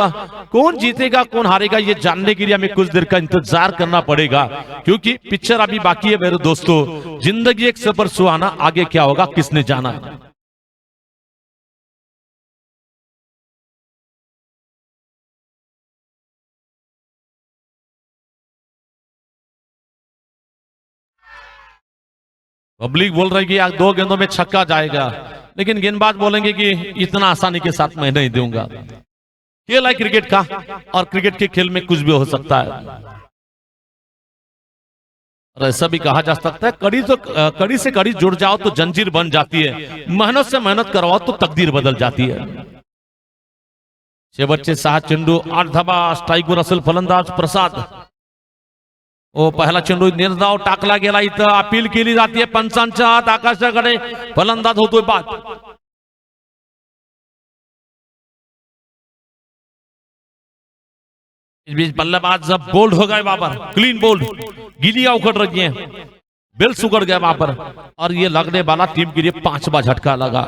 कौन जीतेगा कौन हारेगा ये जानने के लिए हमें कुछ देर का इंतजार करना पड़ेगा, क्योंकि पिक्चर अभी बाकी है मेरे दोस्तों। जिंदगी एक सफर सुहाना, आगे क्या होगा किसने जाना। पब्लिक बोल रही कि 2 गेंदों में छक्का जाएगा, लेकिन गेंदबाज बोलेंगे कि इतना आसानी के साथ मैं नहीं दूंगा। खेल है क्रिकेट का, और क्रिकेट के खेल में कुछ भी हो सकता है। और ऐसा भी कहा जा सकता है कड़ी से कड़ी जुड़ जाओ तो जंजीर बन जाती है, मेहनत से मेहनत करवाओ तो तकदीर बदल जाती है। शेवटचे 6 चेंडू 8 धाबा। स्ट्राईकवर असेल फलंदाज प्रसाद। ओ पहिला चेंडू निर्धाव टाकला गेला। इथं अपील केली जाते पंचांच्या हात आकाशाकडे, फलंदाज होतोय बाद। इस बीच बल्लेबाज जब बोल्ड हो गए वहां पर, क्लीन बोल्ड। गिलियां उखड़ रही हैं, बेल्स उखड़ गए वहां पर, और ये लगने वाला टीम के लिए 5वां झटका लगा।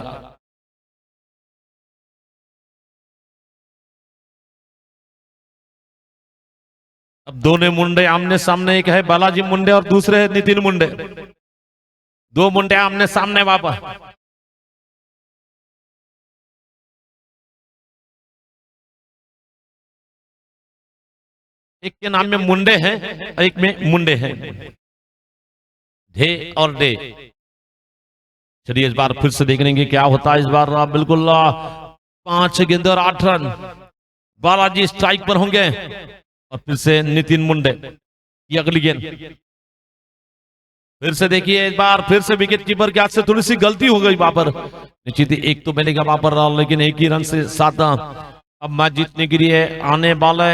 अब दोनों मुंडे आमने सामने, एक है बालाजी मुंडे और दूसरे है नितिन मुंडे। 2 मुंडे आमने सामने वापस। एक के नाम में मुंडे हैं और एक में मुंडे हैं। ढे और डे। चलिए इस बार फिर से देख लेंगे क्या होता है। इस बार बिल्कुल 5 गेंदे और 8 रन। बालाजी स्ट्राइक पर होंगे, और फिर से नितिन मुंडे की अगली गेंद। फिर से देखिए इस बार फिर से विकेट कीपर के हाथ से थोड़ी सी गलती हो गई वहां पर। निश्चित एक तो मिलेगा वहां पर, लेकिन एक ही रन से 7। अब मैच जीतने के लिए आने वाले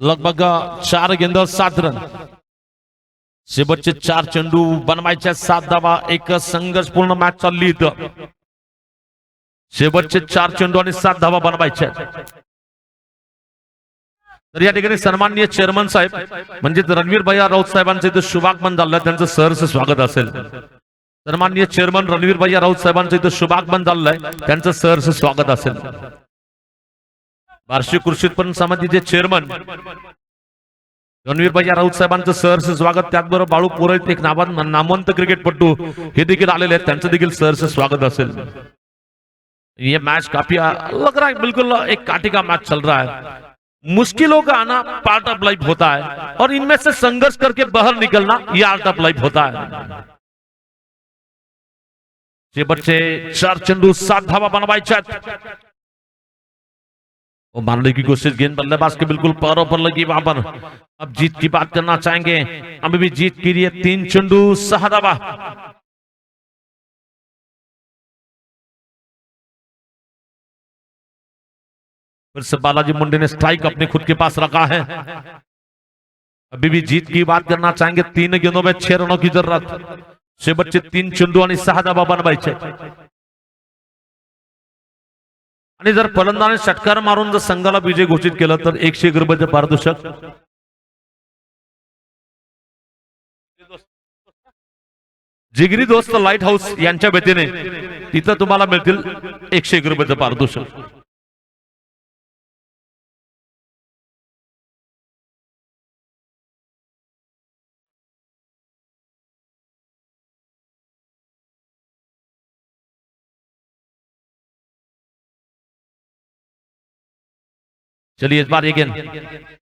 लगभग 4 गेंद और 7 रन। शेवटचे 4 चेंडू बनवायचे 7 धावा। एक संघर्षपूर्ण मैच चालली इथं। शेवटचे 4 चेंडू आणि 7 धावा बनवायचे। तर या ठिकाणी सन्माननीय चेअरमन साहेब म्हणजे रणवीर भैया राऊत साहेबांचं इथं शुभागमन झालं, त्यांचं सहर्ष स्वागत असेल। सन्माननीय चेअरमन रणवीर भैया राऊत साहेबांचं इथं शुभागमन झालंय, त्यांचं सहर्ष स्वागत असेल। बार्शी कृषी उत्पन्न समितीचे चेअरमन रणवीर भैया राऊत साहेबांचं सहर्ष स्वागत। त्याचबरोबर बाळू पुरोहित एक नामवंत क्रिकेटपटू हे देखील आलेले आहेत, त्यांचं देखील सहर्ष स्वागत असेल। ये मैच काफी लग रहा है बिल्कुल एक काठी का मैच चल रहा है। मुश्किलों का आना पार्ट ऑफ लाइफ होता है, और इनमें से संघर्ष करके बाहर निकलना यह आर्ट ऑफ लाइफ होता है। शेवटचे 4 चेंडू 7 धावा बनवायच्या। वो मारने की कोशिश, गेंद बल्लेबाज के बिल्कुल पैरों पर लगी वहां पर। अब जीत की बात करना चाहेंगे, अभी भी जीत के लिए 3 चेंडू 6 धावा। फिर से बालाजी मुंडे ने स्ट्राइक अपने खुद के पास रखा है। अभी भी जीत की बात करना चाहेंगे। 3 गेंदों में 6 रनों की जरूरत। शेवटचे 3 चेंडू आणि 6 धावा बनवायचे। आणि जर फलंदाजाने षटकार मारून जर संघाला विजय घोषित केलं तर 101 रुपयाचे पारितोषिक। जिगरी दोस्त लाईट हाऊस यांच्या वतीने तिथं तुम्हाला मिळतील 101 रुपयाचे पारितोषिक। चलिए इस बार ये गेंद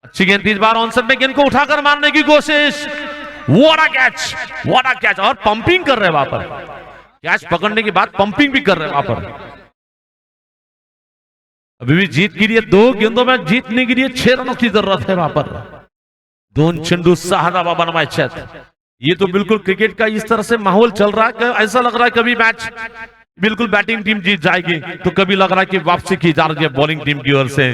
अच्छी गेंद थी। इस बार ऑनसेट में गेंद को उठाकर मारने की कोशिश। व्हाट अ कैच, और पंपिंग कर रहे हैं वहां पर। कैच पकड़ने के बाद पंपिंग भी कर रहे हैं वहां पर। अभी भी जीत के लिए 2 गेंदों में जीतने के लिए 6 रनों की जरूरत है वहां पर। 2 चेंडू 6 धावा बनवायचे। ये तो बिल्कुल क्रिकेट का इस तरह से माहौल चल रहा है, ऐसा लग रहा है कभी मैच बिल्कुल बैटिंग टीम जीत जाएगी, तो कभी लग रहा है कि वापसी की जा रही है बॉलिंग टीम की ओर से।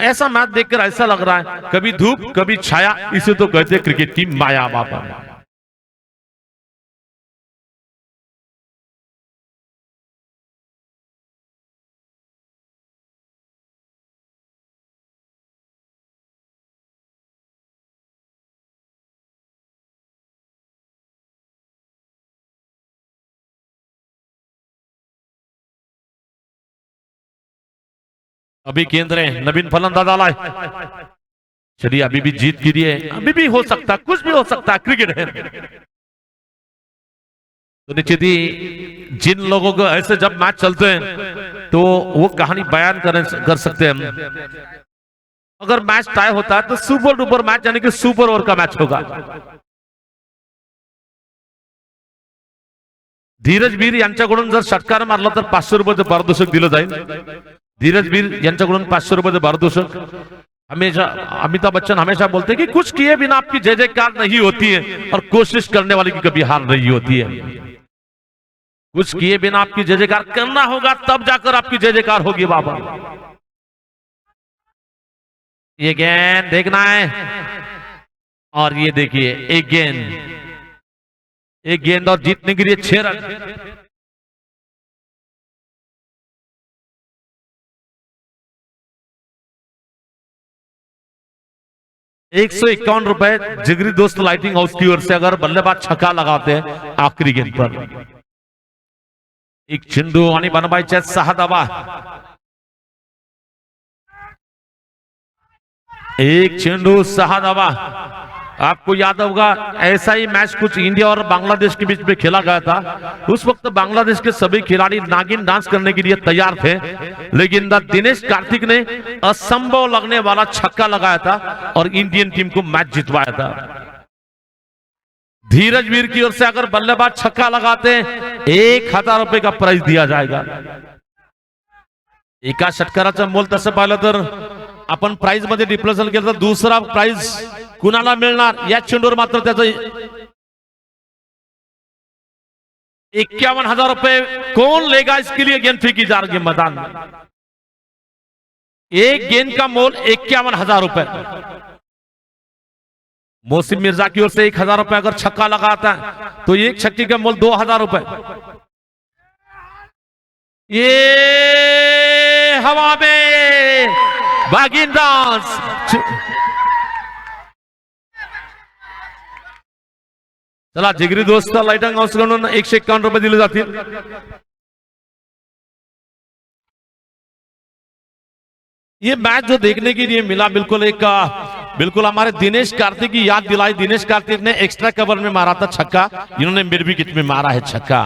ऐसा मैच देखकर ऐसा लग रहा है कभी धूप कभी छाया, इसे तो कहते हैं क्रिकेट की माया बाबा। अभी केंद्र है, नवीन फलंदाज आला है। चलिए अभी भी जीत की है, अभी भी हो सकता है, कुछ भी हो सकता है, क्रिकेट है। तो निश्चित ही जिन लोगों को ऐसे जब मैच चलते हैं तो वो कहानी बयान कर सकते हैं। अगर मैच टाई होता है तो सुपर डुपर मैच यानी कि सुपर ओवर का मैच होगा। धीरज वीर यांच्याकडून जर षटकार मारला तर 500 रुपये पारितोषिक दिलं जाईल। धीरज वीर यांच्याकडून 500 रुपये पारितोषिक। हमेशा अमिताभ बच्चन हमेशा बोलते हैं कि कुछ किए बिना आपकी जय जयकार नहीं होती है और कोशिश करने वाले की कभी हार नहीं होती है। कुछ किए बिना आपकी जय जयकार करना होगा, तब जाकर आपकी जय जयकार होगी बाबा। ये गेंद देखना है और ये देखिए एक गेंद और जीतने के लिए 6 रन। ₹151 जिगरी दोस्त लाइटिंग हाउस की ओर से अगर बल्लेबाज छक्का लगाते हैं आखिरी गेंद पर। एक चेंडू आणि बनवायचे 6 धावा। एक चेंडू 6 धावा। आपको याद होगा ऐसा ही मैच कुछ इंडिया और बांग्लादेश के बीच में खेला गया था। उस वक्त बांग्लादेश के सभी खिलाड़ी नागिन डांस करने के लिए तैयार थे, लेकिन दिनेश कार्तिक ने असंभव लगने वाला छक्का लगाया था और इंडियन टीम को मैच जितवाया था। धीरज वीर की ओर से अगर बल्लेबाज छक्का लगाते हैं 1000 रुपये का प्राइज दिया जाएगा। एका षटकाराचं मोल तसं पाहिलं तर आपण प्राइज मध्ये रिप्रेझेंट केलं तर दुसरा प्राइज कुणाला मिळणार या चेंडूवर मात्र त्याचं 51,000 रुपये कौन लेगा, इसके लिए गेंद फेंकी जा रही है मैदान में। एक गेंद का मोल 51,000 रुपए। मोहसिन मिर्जा की ओर से 1,000 रुपए अगर छक्का लगाता है तो एक छक्के का मोल 2,000 रुपए। ये हवा में बागिन डांस। चला जिगरी दोस्त लाइटिंग हाऊस कडून 151 रुपये दिले जातील। ये मैच जो देखने के लिए मिला बिल्कुल हमारे दिनेश कार्तिक की याद दिलाई। दिनेश कार्तिक ने एक्स्ट्रा कवर में मारा था छक्का, इन्होंने मिड विकेट में मारा है छक्का।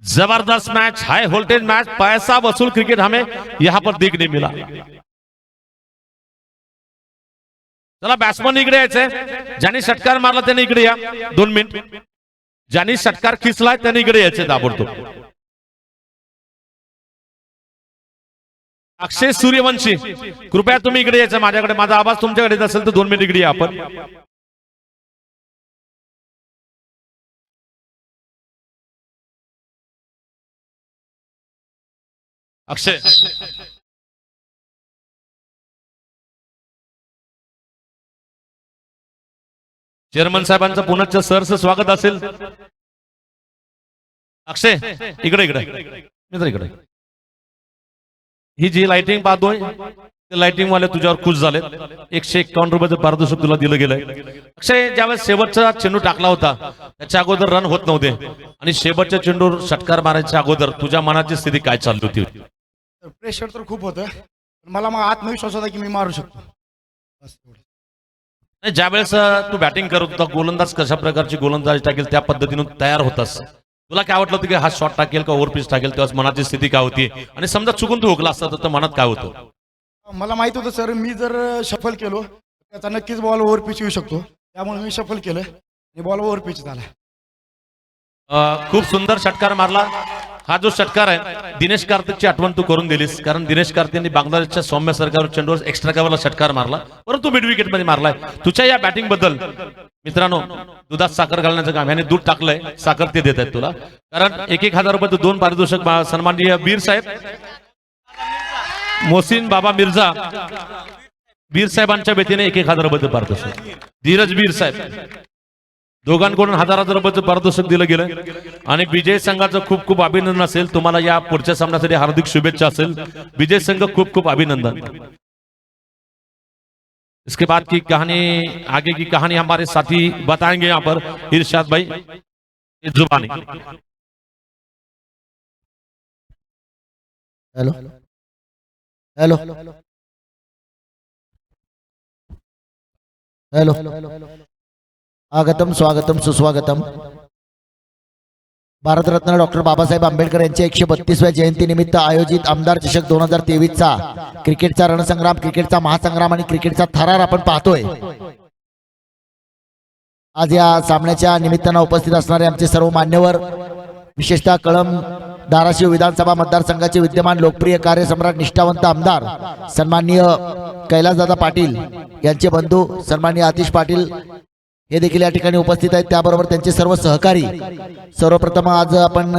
जबरदस्त मैच, हाई वोल्टेज मैच, पैसा वसूल क्रिकेट हमें यहां पर देखने मिला। चला बॅट्समन इकडे यायचे, ज्यांनी षटकार मारला त्याने इकडे या 2 मिनिट। ज्यांनी षटकार खिचलाय त्याने इकडे यायचे ताबडतोब। अक्षय सूर्यवंशी कृपया तुम्ही इकडे यायचं माझ्याकडे, माझा आवाज तुमच्याकडे येत असेल तर 2 मिनिट इकडे या आपण। अक्षय चेअरमन साहेबांचं पुनश्च सरचं स्वागत असेल। अक्षय इकडे मित्र इकडे। ही जी लाइटिंग पाहतोय ते लाइटिंग वाले तुझ्यावर खुश झाले। 151 रुपयाचं पारितोषिक तुला दिलं गेलंय। अक्षय ज्यावेळेस शेवटचा चेंडू टाकला होता त्याच्या अगोदर रन होत नव्हते आणि शेवटच्या चेंडूवर षटकार मारायच्या अगोदर तुझ्या मनाची स्थिती काय चालली होती? प्रेशर तर खूप होतं, मला मग आत्मविश्वास होता की मी मारू शकतो बस एवढं। ज्यावेळेस तू बॅटिंग करत होता, गोलंदाज कशा प्रकारची गोलंदाजी टाकेल त्या पद्धतीने तयार होतास, तुला काय वाटलं होतं की हा शॉट टाकेल का ओव्हरपिच टाकेल, तेव्हा मनाची स्थिती काय होती आणि समजा चुकून तू हुकला असता तर मनात काय होतं? मला माहित होतं सर, मी जर शफल केलो त्याचा नक्कीच बॉल ओव्हरपिच येऊ शकतो, त्यामुळे मी शफल केलं आणि बॉल ओव्हरपिच झाला। खूप सुंदर षटकार मारला हा जो षटकार आहे दिनेश कार्तिकची आठवण तू करून दिलीस, कारण दिनेश कार्तिकने बांगलादेशच्या सौम्य सरकारवर चेंडूवर एक्स्ट्रा कव्हरला षटकार मारला, परंतु मिड विकेट मध्ये मारलाय. तुझ्या या बॅटिंग बद्दल मित्रांनो, दुधात साखर घालण्याचं काम याने दूध टाकलंय, साखर ते देत आहेत तुला, कारण 1,000 रुपये 2 पारितोषिक सन्माननीय बीर साहेब मोहसिन बाबा मिर्झा बीर साहेबांच्या वतीने 1,000 रुपये पारितोषिक. धीरज बीर साहेब दोघांकडून 1,000 रुपयाचं पारितोषिक दिलं गेलं. आणि विजय संघाचं खूप खूप अभिनंदन असेल, तुम्हाला या पुढच्या सामन्यासाठी हार्दिक शुभेच्छा असेल. विजय संघ खूप खूप अभिनंदन. इसके बाद की कहानी, आगे की कहानी हमारे साथी बताएंगे यहाँ पर इरशाद भाई जुबानी. हॅलो हॅलो हॅलो आगतम स्वागतम सुस्वागतम. भारतरत्न डॉक्टर बाबासाहेब आंबेडकर यांच्या 132व्या जयंतीनिमित्त आयोजित आमदार चषक 2023चा क्रिकेटचा रणसंग्राम, क्रिकेटचा महासंग्राम आणि क्रिकेटचा थरार आपण पाहतोय. आज या सामन्याच्या निमित्तानं उपस्थित असणारे आमचे सर्व मान्यवर, विशेषतः कळंब धाराशिव विधानसभा मतदारसंघाचे विद्यमान लोकप्रिय कार्यसम्राट निष्ठावंत आमदार सन्माननीय कैलासदादा पाटील यांचे बंधू सन्माननीय आतिश पाटील हे देखील या ठिकाणी उपस्थित आहेत, त्याबरोबर त्यांचे सर्व सहकारी. सर्वप्रथम आज आपण